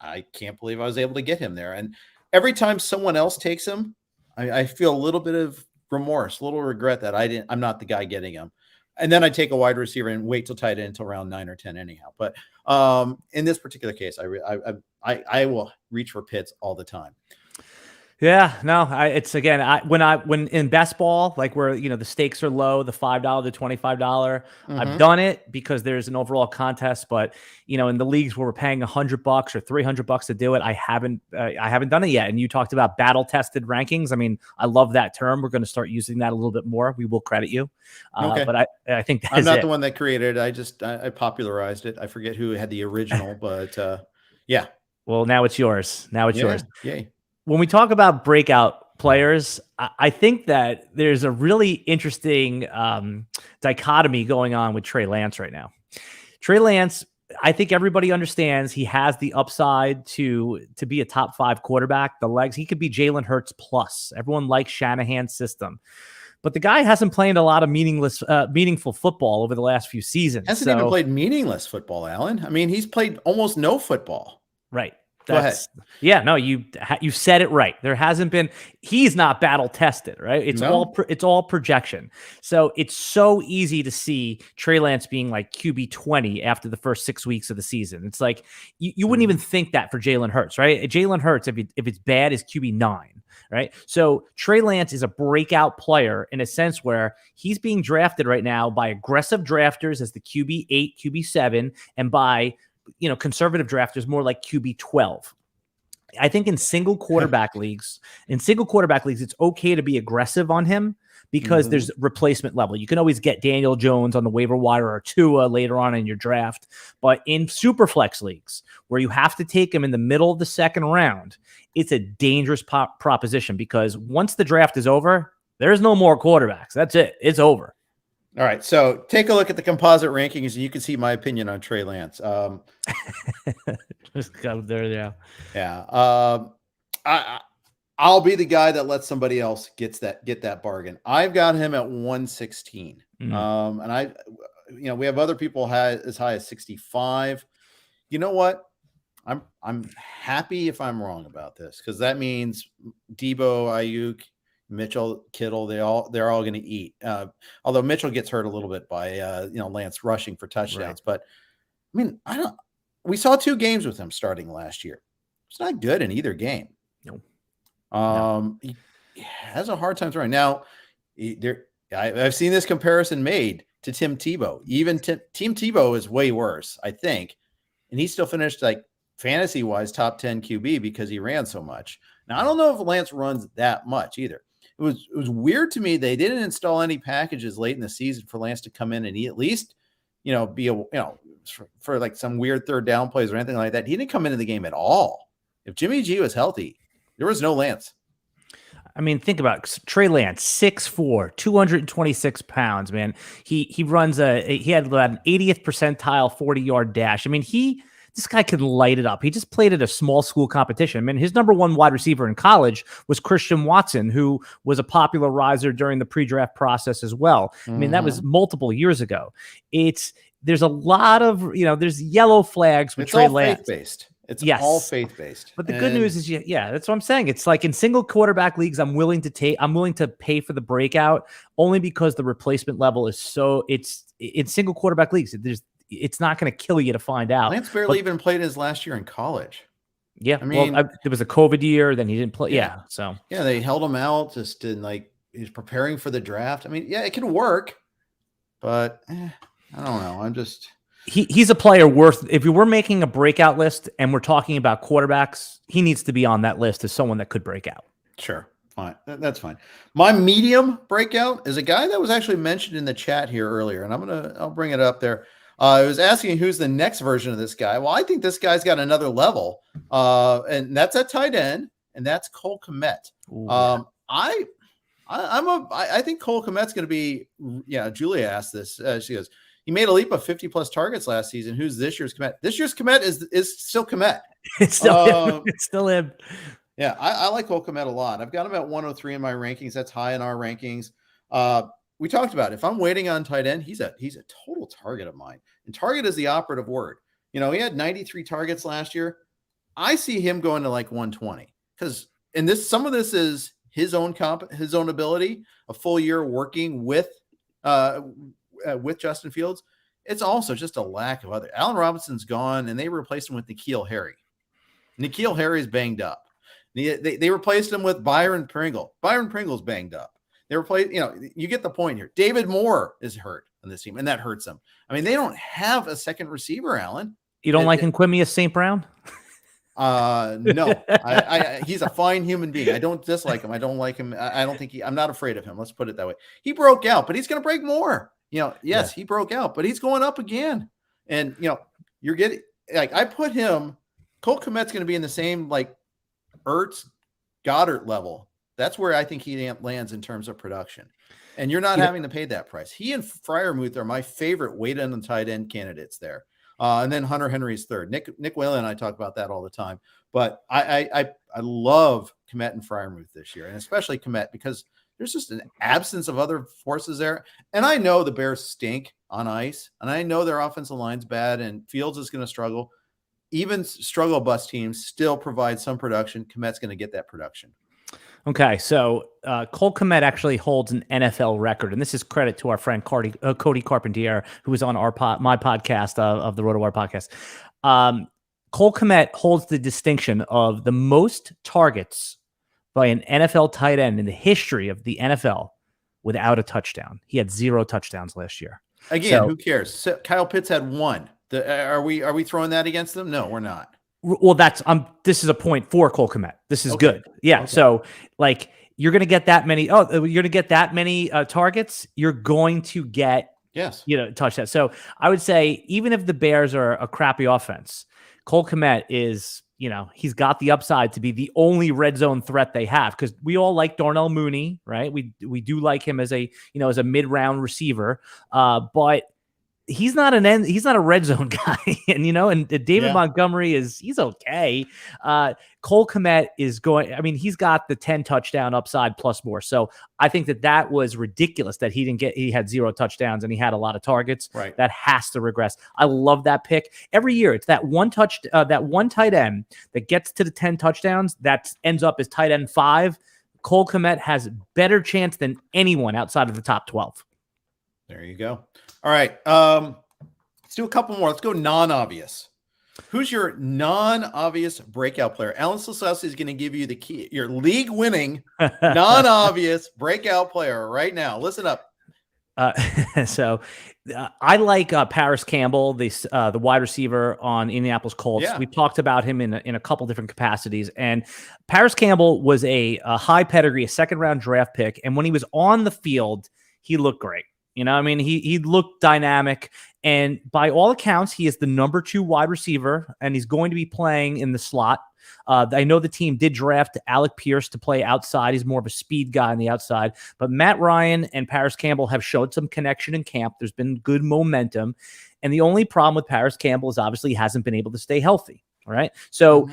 I can't believe I was able to get him there. And every time someone else takes him, I feel a little bit of remorse, a little regret that I'm not the guy getting him. And then I take a wide receiver and wait till tight end until round 9 or 10 anyhow. But in this particular case, I will reach for Pitts all the time. Yeah, no, it's again, when in best ball, like where, the stakes are low, the $5 to $25, I've done it because there's an overall contest, but in the leagues where we're paying $100 or $300 to do it, I haven't done it yet. And you talked about battle tested rankings. I mean, I love that term. We're going to start using that a little bit more. We will credit you. But I think I'm not the one that created it. I popularized it. I forget who had the original, but yeah. Well, now it's yours. Yours. Yay. When we talk about breakout players, I think that there's a really interesting dichotomy going on with Trey Lance right now. Trey Lance, I think everybody understands he has the upside to be a top 5 quarterback. The legs, he could be Jalen Hurts plus. Everyone likes Shanahan's system. but the guy hasn't played a lot of meaningful football over the last few seasons. Hasn't even played meaningless football, Alan. I mean, he's played almost no football. Right. Go ahead. Yeah, no, you said it right. There hasn't been. He's not battle tested, right? It's all projection. So it's so easy to see Trey Lance being like QB 20 after the first 6 weeks of the season. It's like you wouldn't even think that for Jalen Hurts, right? Jalen Hurts, if it's bad, is QB 9, right? So Trey Lance is a breakout player in a sense where he's being drafted right now by aggressive drafters as the QB 8, QB 7, and by conservative drafters more like QB 12. I think in single quarterback leagues, it's okay to be aggressive on him because there's replacement level. You can always get Daniel Jones on the waiver wire or Tua later on in your draft. But in super flex leagues where you have to take him in the middle of the second round, it's a dangerous proposition because once the draft is over, there's no more quarterbacks. That's it. It's over. All right, so take a look at the composite rankings, and you can see my opinion on Trey Lance. Just go there, yeah. I'll be the guy that lets somebody else get that bargain. I've got him at 116, and we have other people as high as 65. You know what? I'm happy if I'm wrong about this because that means Debo, Ayuk, Mitchell, Kittle, they're all going to eat. Although Mitchell gets hurt a little bit by Lance rushing for touchdowns, but I mean, we saw 2 games with him starting last year. It's not good in either game. No. He has a hard time throwing. Now, I've seen this comparison made to Tim Tebow. Even Tim Tebow is way worse, I think, and he still finished like fantasy wise top 10 QB because he ran so much. Now, I don't know if Lance runs that much either. It was weird to me they didn't install any packages late in the season for Lance to come in and he at least, be for like some weird third down plays or anything like that. He didn't come into the game at all. If Jimmy G was healthy, there was no Lance. I mean, think about it. Trey Lance, 6'4", 226 pounds, man. He runs he had about an 80th percentile 40-yard dash. I mean, this guy can light it up. He just played at a small school competition. I mean, his number 1 wide receiver in college was Christian Watson, who was a popular riser during the pre-draft process as well. I mean, that was multiple years ago. There's a lot of, there's yellow flags with Trey Lance. Faith-based. It's all faith-based. But the good news is, that's what I'm saying. It's like in single quarterback leagues, I'm willing to pay for the breakout only because the replacement level is it's in single quarterback leagues. It's not going to kill you to find out. Lance barely even played his last year in college. Yeah. I mean, there was a COVID year, then he didn't play. Yeah. So, they held him out just in he's preparing for the draft. I mean, it can work, but I don't know. He's a player worth, if we were making a breakout list and we're talking about quarterbacks, he needs to be on that list as someone that could break out. Sure. Fine. That's fine. My medium breakout is a guy that was actually mentioned in the chat here earlier, and I'll bring it up there. I was asking who's the next version of this guy. Well, I think this guy's got another level, and that's at tight end, and that's Cole Kmet. I think Cole Kmet's going to be. Yeah, Julia asked this. She goes, he made a leap of 50+ targets last season. Who's this year's Kmet? This year's Kmet is still Kmet. It's still him. It's still him. Yeah, I like Cole Kmet a lot. I've got him at 103 in my rankings. That's high in our rankings. We talked about it. If I'm waiting on tight end, he's a total target of mine. And target is the operative word. He had 93 targets last year. I see him going to like 120 because some of this is his own ability, a full year working with Justin Fields. It's also just a lack of other. Allen Robinson's gone, and they replaced him with N'Keal Harry. N'Keal Harry's banged up. They replaced him with Byron Pringle. Byron Pringle's banged up. They replaced, you get the point here. David Moore is hurt on this team, and that hurts them. I mean, they don't have a second receiver, Alan. You don't like Nquimius St. Brown? No. He's a fine human being. I don't dislike him. I don't like him. I don't think I'm not afraid of him. Let's put it that way. He broke out, but he's going to break more. Yes, he broke out, but he's going up again. And, you're getting, I put him, Cole Kmet's going to be in the same, Ertz, Goddard level. That's where I think he lands in terms of production. And you're not having to pay that price. He and Freiermuth are my favorite weight end and tight end candidates there. And then Hunter Henry's third. Nick Whalen and I talk about that all the time. But I love Kmet and Freiermuth this year, and especially Kmet because there's just an absence of other forces there. And I know the Bears stink on ice, and I know their offensive line's bad, and Fields is going to struggle. Even struggle bus teams still provide some production. Kmet's going to get that production. Okay, so Cole Kmet actually holds an NFL record, and this is credit to our friend Cody Carpentier, who was on my podcast of the RotoWire podcast. Cole Kmet holds the distinction of the most targets by an NFL tight end in the history of the NFL without a touchdown. He had 0 touchdowns last year. Again, who cares? So Kyle Pitts had 1. Are we throwing that against them? No, we're not. Well, this is a point for Cole Kmet. This is good. Yeah. Okay. So like you're going to get that many. You're going to get that many targets. You're going to get, touchdowns. So I would say even if the Bears are a crappy offense, Cole Kmet is, he's got the upside to be the only red zone threat they have. Cause we all like Darnell Mooney, right? We do like him as a mid-round receiver. But he's not a red zone guy. And David Montgomery he's okay. Cole Kmet is he's got the 10 touchdown upside plus more. So I think that was ridiculous that he had 0 touchdowns and he had a lot of targets. Right. That has to regress. I love that pick. Every year it's that one tight end that gets to the 10 touchdowns that ends up as tight end 5. Cole Kmet has better chance than anyone outside of the top 12. There you go. All right. Let's do a couple more. Let's go non-obvious. Who's your non-obvious breakout player? Alan Seslowsky is going to give you the key, your league-winning non-obvious breakout player right now. Listen up. I like Paris Campbell, the wide receiver on Indianapolis Colts. Yeah. We've talked about him in a couple different capacities. And Paris Campbell was a high pedigree, a second-round draft pick. And when he was on the field, he looked great. He looked dynamic, and by all accounts, he is the number 2 wide receiver, and he's going to be playing in the slot. I know the team did draft Alec Pierce to play outside. He's more of a speed guy on the outside, but Matt Ryan and Paris Campbell have showed some connection in camp. There's been good momentum, and the only problem with Paris Campbell is obviously he hasn't been able to stay healthy. All right, so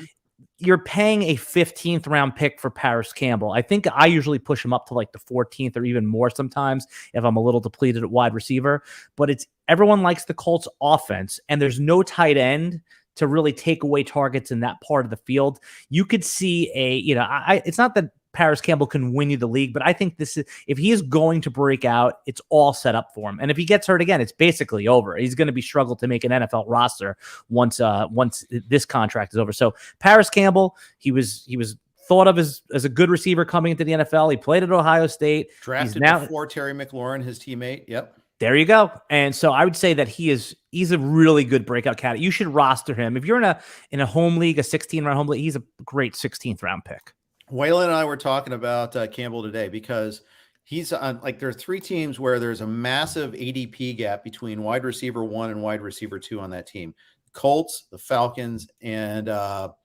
you're paying a 15th round pick for Paris Campbell. I think I usually push him up to like the 14th or even more sometimes if I'm a little depleted at wide receiver, but everyone likes the Colts offense and there's no tight end to really take away targets in that part of the field. You could see it's not that Paris Campbell can win you the league, but I think if he is going to break out, it's all set up for him. And if he gets hurt again, it's basically over. He's going to be struggled to make an NFL roster once this contract is over. So Paris Campbell, he was thought of as a good receiver coming into the NFL. He played at Ohio State. Drafted before Terry McLaurin, his teammate. Yep. There you go. And so I would say that he's a really good breakout candidate. You should roster him. If you're in a home league, a 16-round home league, he's a great 16th round pick. Waylon and I were talking about Campbell today because he's on there are 3 teams where there's a massive ADP gap between wide receiver 1 and wide receiver 2 on that team. Colts, the Falcons, and the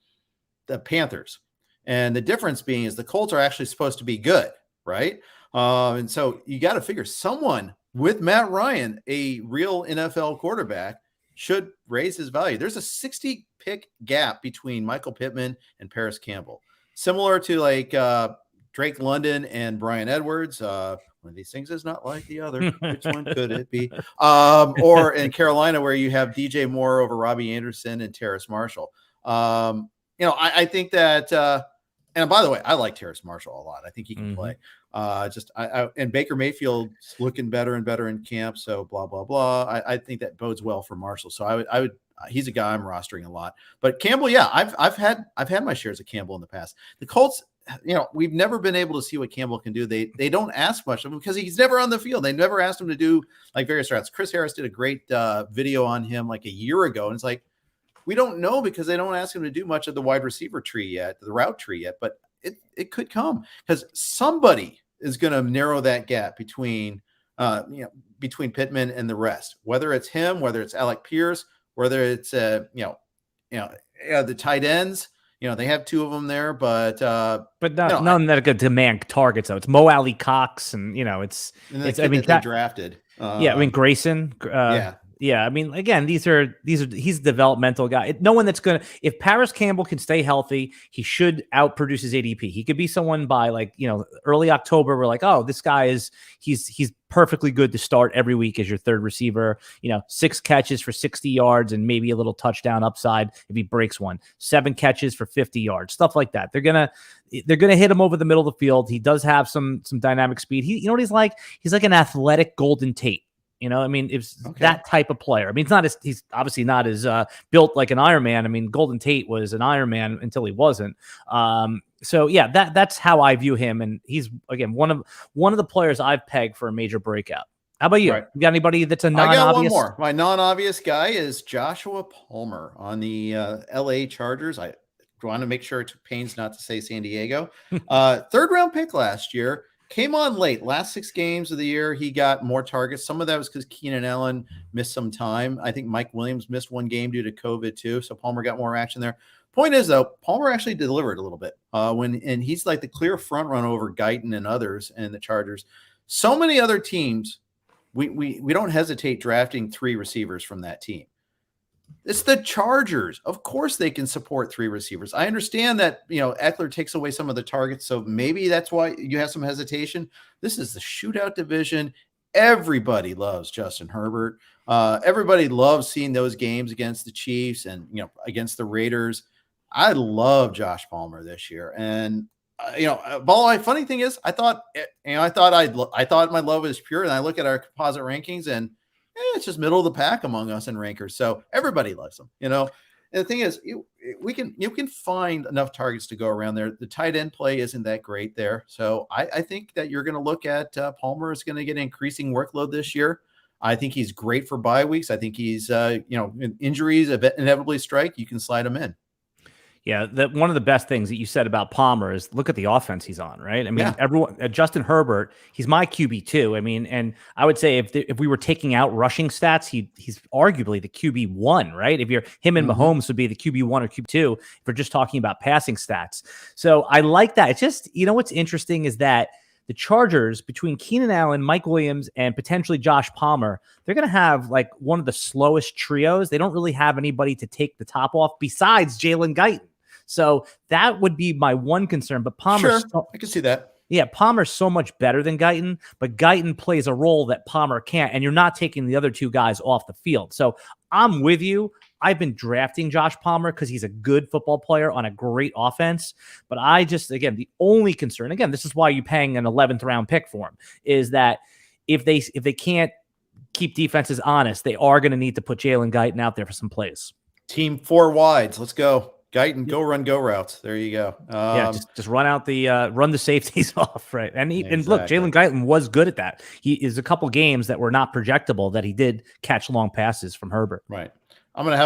Panthers. And the difference being is the Colts are actually supposed to be good, right? And so you got to figure someone with Matt Ryan, a real NFL quarterback, should raise his value. There's a 60 pick gap between Michael Pittman and Paris Campbell. Similar to Drake London and Brian Edwards. One of these things is not like the other. Which one could it be? Or in Carolina, where you have DJ Moore over Robbie Anderson and Terrace Marshall. I think that, and by the way, I like Terrace Marshall a lot. I think he can play. And Baker Mayfield's looking better and better in camp. So blah, blah, blah. I think that bodes well for Marshall. So I would, he's a guy I'm rostering a lot, but Campbell, I've had my shares of Campbell in the past. The Colts, we've never been able to see what Campbell can do. They don't ask much of him because he's never on the field. They never asked him to do various routes. Chris Harris did a great video on him a year ago. And it's we don't know because they don't ask him to do much of the wide receiver tree yet, the route tree yet, but it could come because somebody is going to narrow that gap between Pittman and the rest, whether it's him, whether it's Alec Pierce, whether it's the tight ends. They have 2 of them there, but none that are good demand targets though. It's Mo Alley Cox, and they drafted. Grayson. Yeah, I mean, again, he's a developmental guy. No one that's gonna, if Paris Campbell can stay healthy, he should outproduce his ADP. He could be someone by early October. We're like, oh, this guy he's perfectly good to start every week as your third receiver. 6 catches for 60 yards and maybe a little touchdown upside if he breaks one. 7 catches for 50 yards, stuff like that. They're gonna hit him over the middle of the field. He does have some dynamic speed. You know what he's like? He's like an athletic Golden Tate. It's that type of player. I mean, he's obviously not as built like an Iron Man. I mean, Golden Tate was an Iron Man until he wasn't. So yeah, that's how I view him. And he's, again, one of the players I've pegged for a major breakout. How about you? Right. You got anybody that's a non-obvious? I got one more. My non-obvious guy is Joshua Palmer on the LA Chargers. I want to make sure it took pains not to say San Diego. 3rd round pick last year. Came on late. Last 6 games of the year, he got more targets. Some of that was because Keenan Allen missed some time. I think Mike Williams missed 1 game due to COVID too, so Palmer got more action there. Point is, though, Palmer actually delivered a little bit and he's like the clear front run over Guyton and others and the Chargers. So many other teams, we don't hesitate drafting 3 receivers from that team. It's the Chargers. Of course they can support 3 receivers. I understand that, Eckler takes away some of the targets, so maybe that's why you have some hesitation. This is the shootout division. Everybody loves Justin Herbert. Everybody loves seeing those games against the Chiefs and, against the Raiders. I love Josh Palmer this year. And, funny thing is, I thought my love is pure, and I look at our composite rankings and it's just middle of the pack among us in rankers. So everybody loves them, And the thing is, you can find enough targets to go around there. The tight end play isn't that great there. So I think that you're going to look at Palmer is going to get an increasing workload this year. I think he's great for bye weeks. I think he's, injuries inevitably strike. You can slide him in. Yeah, one of the best things that you said about Palmer is look at the offense he's on, right? I mean, everyone, Justin Herbert, he's my QB too. I mean, and I would say if we were taking out rushing stats, he's arguably the QB1, right? If him and Mahomes would be the QB1 or QB2 if we're just talking about passing stats. So I like that. It's just, what's interesting is that the Chargers, between Keenan Allen, Mike Williams, and potentially Josh Palmer, they're going to have like one of the slowest trios. They don't really have anybody to take the top off besides Jalen Guyton. So that would be my one concern. But Palmer, I can see that. Yeah, Palmer's so much better than Guyton, but Guyton plays a role that Palmer can't, and you're not taking the other 2 guys off the field. So I'm with you. I've been drafting Josh Palmer because he's a good football player on a great offense. But I just, again, the only concern, again, this is why you're paying an 11th round pick for him, is that if they can't keep defenses honest, they are going to need to put Jalen Guyton out there for some plays. Team 4 wides. Let's go. Guyton, go run, go routes. There you go. Just run out run the safeties off, right? And look, Jalen Guyton was good at that. He is a couple games that were not projectable that he did catch long passes from Herbert. Right. still going to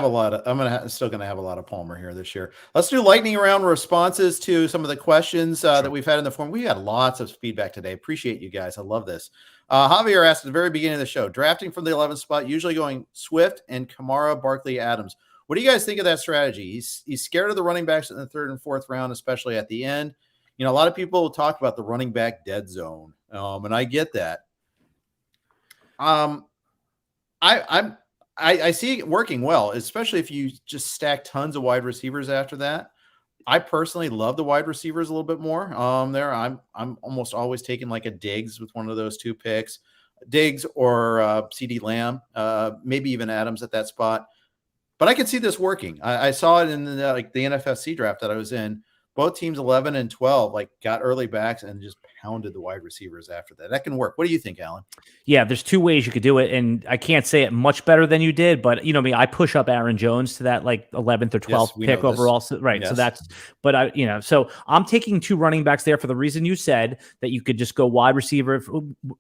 have a lot of Palmer here this year. Let's do lightning round responses to some of the questions that we've had in the forum. We had lots of feedback today. Appreciate you guys. I love this. Javier asked at the very beginning of the show, drafting from the 11th spot, usually going Swift and Kamara, Barkley, Adams. What do you guys think of that strategy? He's scared of the running backs in the 3rd and 4th round, especially at the end. A lot of people talk about the running back dead zone, and I get that. I see it working well, especially if you just stack tons of wide receivers after that. I personally love the wide receivers a little bit more. I'm almost always taking like a Diggs with one of those 2 picks, Diggs or CD Lamb, maybe even Adams at that spot. But I could see this working. I saw it in the NFFC draft that I was in. Both teams 11 and 12 got early backs and just pounded the wide receivers after that. That can work. What do you think, Alan? Yeah, there's 2 ways you could do it, and I can't say it much better than you did, but I push up Aaron Jones to that 11th or 12th pick overall. So, right. Yes. So that's, but so I'm taking 2 running backs there for the reason you said that you could just go wide receiver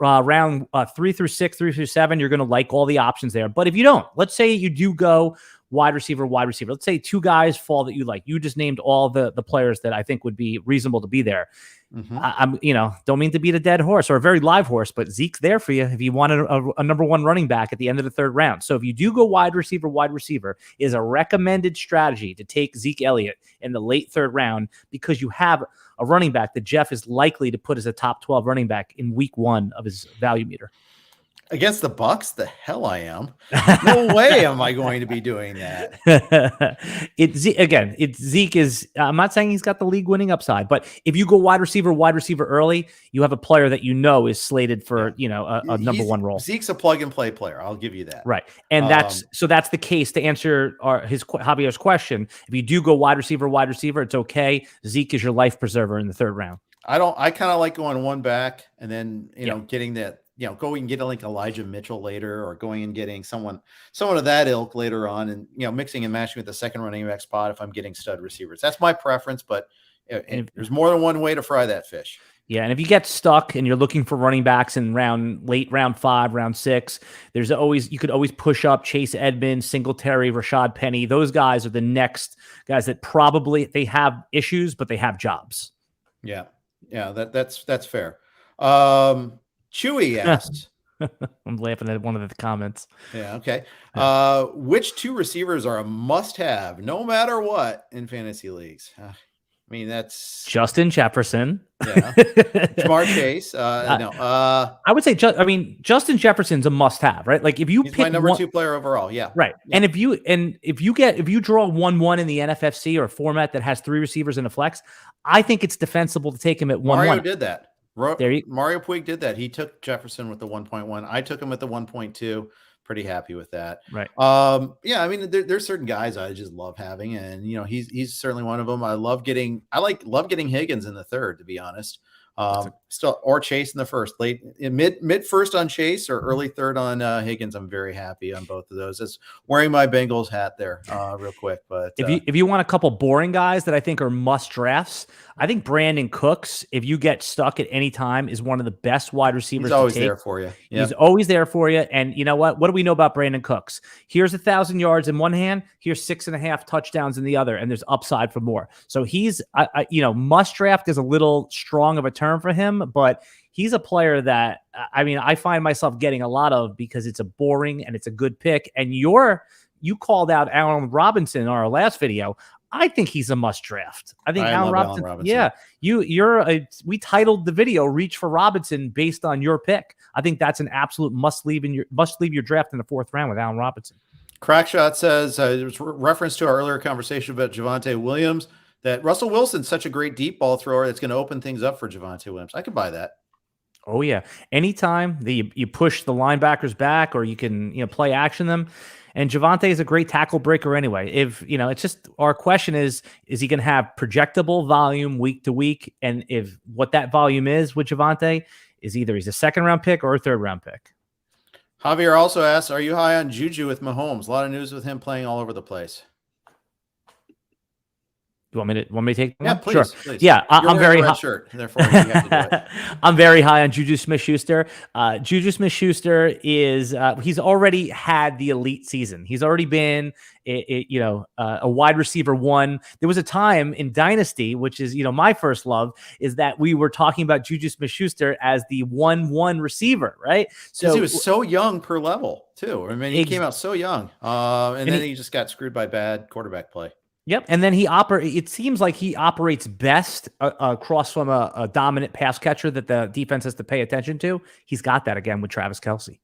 round 3 through 6, 3 through 7. You're going to like all the options there. But if you don't, let's say you do go wide receiver. Let's say 2 guys fall that you like. You just named all the players that I think would be reasonable to be there. Mm-hmm. I'm don't mean to beat a dead horse or a very live horse, but Zeke's there for you if you wanted a number 1 running back at the end of the 3rd round. So if you do go wide receiver is a recommended strategy to take Zeke Elliott in the late 3rd round because you have a running back that Jeff is likely to put as a top 12 running back in week 1 of his value meter. Against the Bucks? The hell I am. No way am I going to be doing that. It's Zeke is. I'm not saying he's got the league winning upside, but if you go wide receiver early, you have a player that is slated for a number one role. Zeke's a plug and play player. I'll give you that. Right, and that's the case to answer Javier's question. If you do go wide receiver, it's okay. Zeke is your life preserver in the third round. I kind of like going one back and then getting that. Going and getting like Elijah Mitchell later, or going and getting someone of that ilk later on, and mixing and matching with the second running back spot if I'm getting stud receivers. That's my preference, but there's more than one way to fry that fish. Yeah, and if you get stuck and you're looking for running backs in late round 5, round 6, you could always push up Chase Edmonds, Singletary, Rashad Penny. Those guys are the next guys that probably they have issues, but they have jobs. Yeah, that's fair. Chewy asked. I'm laughing at one of the comments. Yeah, okay. Which 2 receivers are a must-have, no matter what, in fantasy leagues? I mean, that's Justin Jefferson. Yeah. Jamar Chase. No. I would say Justin Jefferson's a must-have, right? Like if you pick my number 2 player overall, yeah. Right. Yeah. And if you draw 1-1 in the NFFC or a format that has 3 receivers in a flex, I think it's defensible to take him at 1-1. Mario did that. Mario Puig did that. He took Jefferson with the 1.1. I took him with the 1.2. Pretty happy with that. Right. Yeah. I mean, there's certain guys I just love having, and he's certainly one of them. I love getting Higgins in the third, to be honest. Still, or Chase in the first, late mid first on Chase or early third on Higgins. I'm very happy on both of those. It's wearing my Bengals hat there, real quick. But if you want a couple boring guys that I think are must drafts, I think Brandon Cooks, if you get stuck at any time, is one of the best wide receivers. He's always there for you. Yep. He's always there for you. And you know what? What do we know about Brandon Cooks? Here's 1,000 yards in one hand. Here's 6.5 touchdowns in the other, and there's upside for more. So he's, must draft is a little strong of a term for him, but he's a player that I find myself getting a lot of because it's a boring and it's a good pick. And you called out Allen Robinson in our last video. I think he's a must draft. I think Allen Robinson. Yeah, we titled the video "Reach for Robinson" based on your pick. I think that's an absolute must leave your draft in the 4th round with Allen Robinson. Crackshot says it was reference to our earlier conversation about Javonte Williams that Russell Wilson's such a great deep ball thrower that's going to open things up for Javonte Williams. I could buy that. Oh yeah, anytime that you push the linebackers back or you can play action them. And Javonte is a great tackle breaker anyway. It's just our question is he going to have projectable volume week to week? And if what that volume is with Javonte is either he's a 2nd round pick or a 3rd round pick. Javier also asks, are you high on Juju with Mahomes? A lot of news with him playing all over the place. You want me to take that? Yeah, please, sure. Please. Yeah, I'm very high. Shirt, therefore you have to do it. I'm very high on Juju Smith-Schuster. Juju Smith-Schuster is he's already had the elite season. He's already been a wide receiver 1. There was a time in Dynasty, which is my first love, is that we were talking about Juju Smith-Schuster as the 1-1 receiver, right? So he was so young per level too. I mean, he came out so young, and then he just got screwed by bad quarterback play. Yep, and then it seems like he operates best across from a dominant pass catcher that the defense has to pay attention to. He's got that again with Travis Kelce.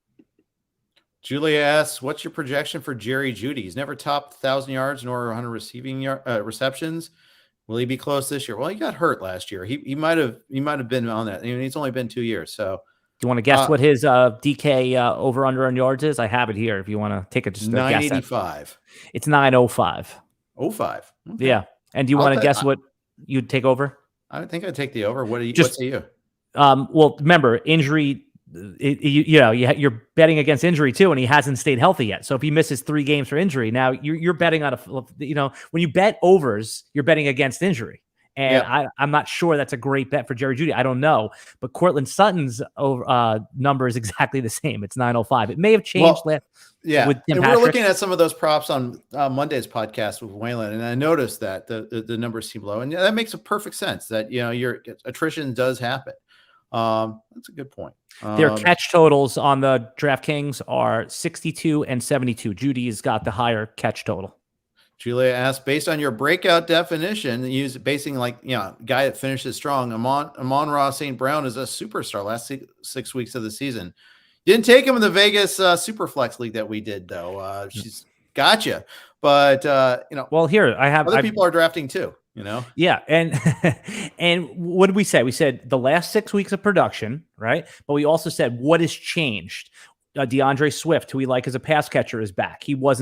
Julia asks, what's your projection for Jerry Jeudy? He's never topped 1,000 yards nor 100 receiving receptions. Will he be close this year? Well, he got hurt last year. He might have been on that. He's only been 2 years. So, do you want to guess what his DK over under on yards is? I have it here. If you want to take it, just 985. It's 905. 05. Okay. Yeah. And do you want to guess what you'd take over? I think I'd take the over. What say you? Well, remember, injury, you're betting against injury too, and he hasn't stayed healthy yet. So if he misses 3 games for injury, now you're betting on when you bet overs, you're betting against injury. And I'm not sure that's a great bet for Jerry Jeudy. I don't know. But Cortland Sutton's number is exactly the same. It's 905. It may have changed. Yeah, with Tim and Patrick. We're looking at some of those props on Monday's podcast with Waylon, and I noticed that the numbers seem low, and that makes a perfect sense. That your attrition does happen. That's a good point. Their catch totals on the DraftKings are 62 and 72. Judy's got the higher catch total. Julia asked, based on your breakout definition, basing guy that finishes strong, Amon-Ra St. Brown is a superstar last 6 weeks of the season. Didn't take him in the Vegas Superflex league that we did, though. She's gotcha. But, well, here other people are drafting too, Yeah. And, and what did we say? We said the last 6 weeks of production, right? But we also said, what has changed? DeAndre Swift, who we like as a pass catcher, is back. He was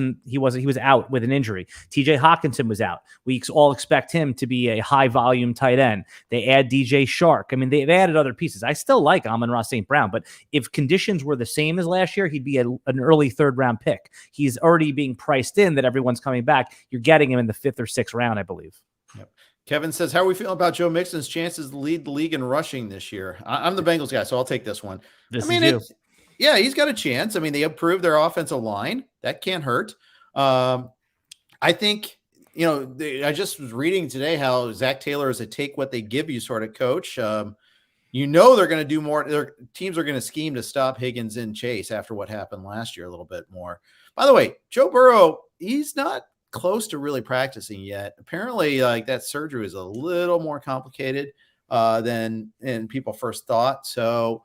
out with an injury. TJ Hawkinson was out. We all expect him to be a high volume tight end. They add DJ Shark. I mean, they've added other pieces. I still like Amon-Ra St. Brown, but if conditions were the same as last year, he'd be an early 3rd round pick. He's already being priced in that everyone's coming back. You're getting him in the 5th or 6th round, I believe. Yep. Kevin says, how are we feeling about Joe Mixon's chances to lead the league in rushing this year? I'm the Bengals guy, so I'll take this one. Yeah, he's got a chance. I mean, they improved their offensive line. That can't hurt. I think, I just was reading today how Zach Taylor is a take what they give you sort of coach. They're going to do more. Their teams are going to scheme to stop Higgins and Chase after what happened last year a little bit more. By the way, Joe Burrow, he's not close to really practicing yet. Apparently, that surgery is a little more complicated than people first thought. So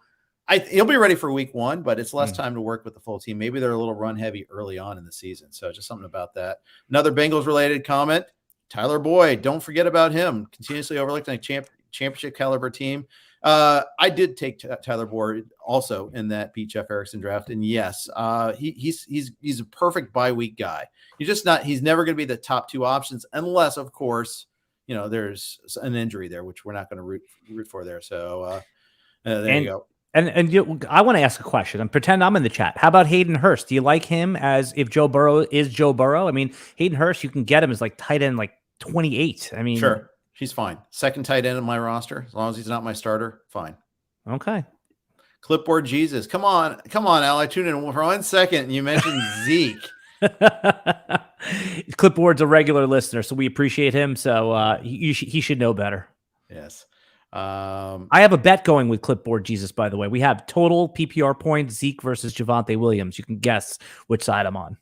he'll be ready for week 1, but it's less time to work with the full team. Maybe they're a little run heavy early on in the season. So just something about that. Another Bengals related comment, Tyler Boyd, don't forget about him. Continuously overlooked in a championship caliber team. I did take Tyler Boyd also in that beat Jeff Erickson draft. And yes, he's a perfect bye week guy. He's never going to be the top 2 options unless, of course, there's an injury there, which we're not going to root for there. So there you go. And I want to ask a question and pretend I'm in the chat. How about Hayden Hurst? Do you like him as if Joe Burrow is Joe Burrow? I mean, Hayden Hurst, you can get him as tight end 28. I mean, sure, he's fine. Second tight end in my roster, as long as he's not my starter, fine. Okay. Clipboard Jesus, come on, Al. I tuned in for 1 second. And you mentioned Zeke. Clipboard's a regular listener, so we appreciate him. So he should know better. Yes. I have a bet going with Clipboard Jesus, by the way. We have total PPR points, Zeke versus Javonte Williams. You can guess which side I'm on.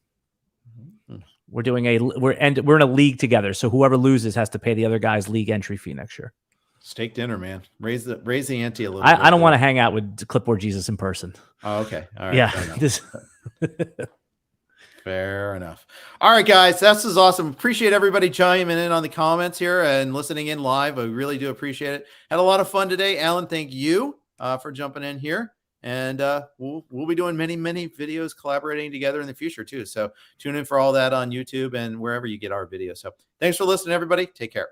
We're in a league together, so whoever loses has to pay the other guy's league entry fee next year. Steak dinner, man. Raise the ante a little bit. I don't want to hang out with Clipboard Jesus in person. Oh, okay. All right. Yeah. Fair enough. All right, guys, this is awesome. Appreciate everybody chiming in on the comments here and listening in live. I really do appreciate it. Had a lot of fun today. Alan, thank you for jumping in here. And we'll be doing many, many videos collaborating together in the future too. So tune in for all that on YouTube and wherever you get our videos. So thanks for listening, everybody. Take care.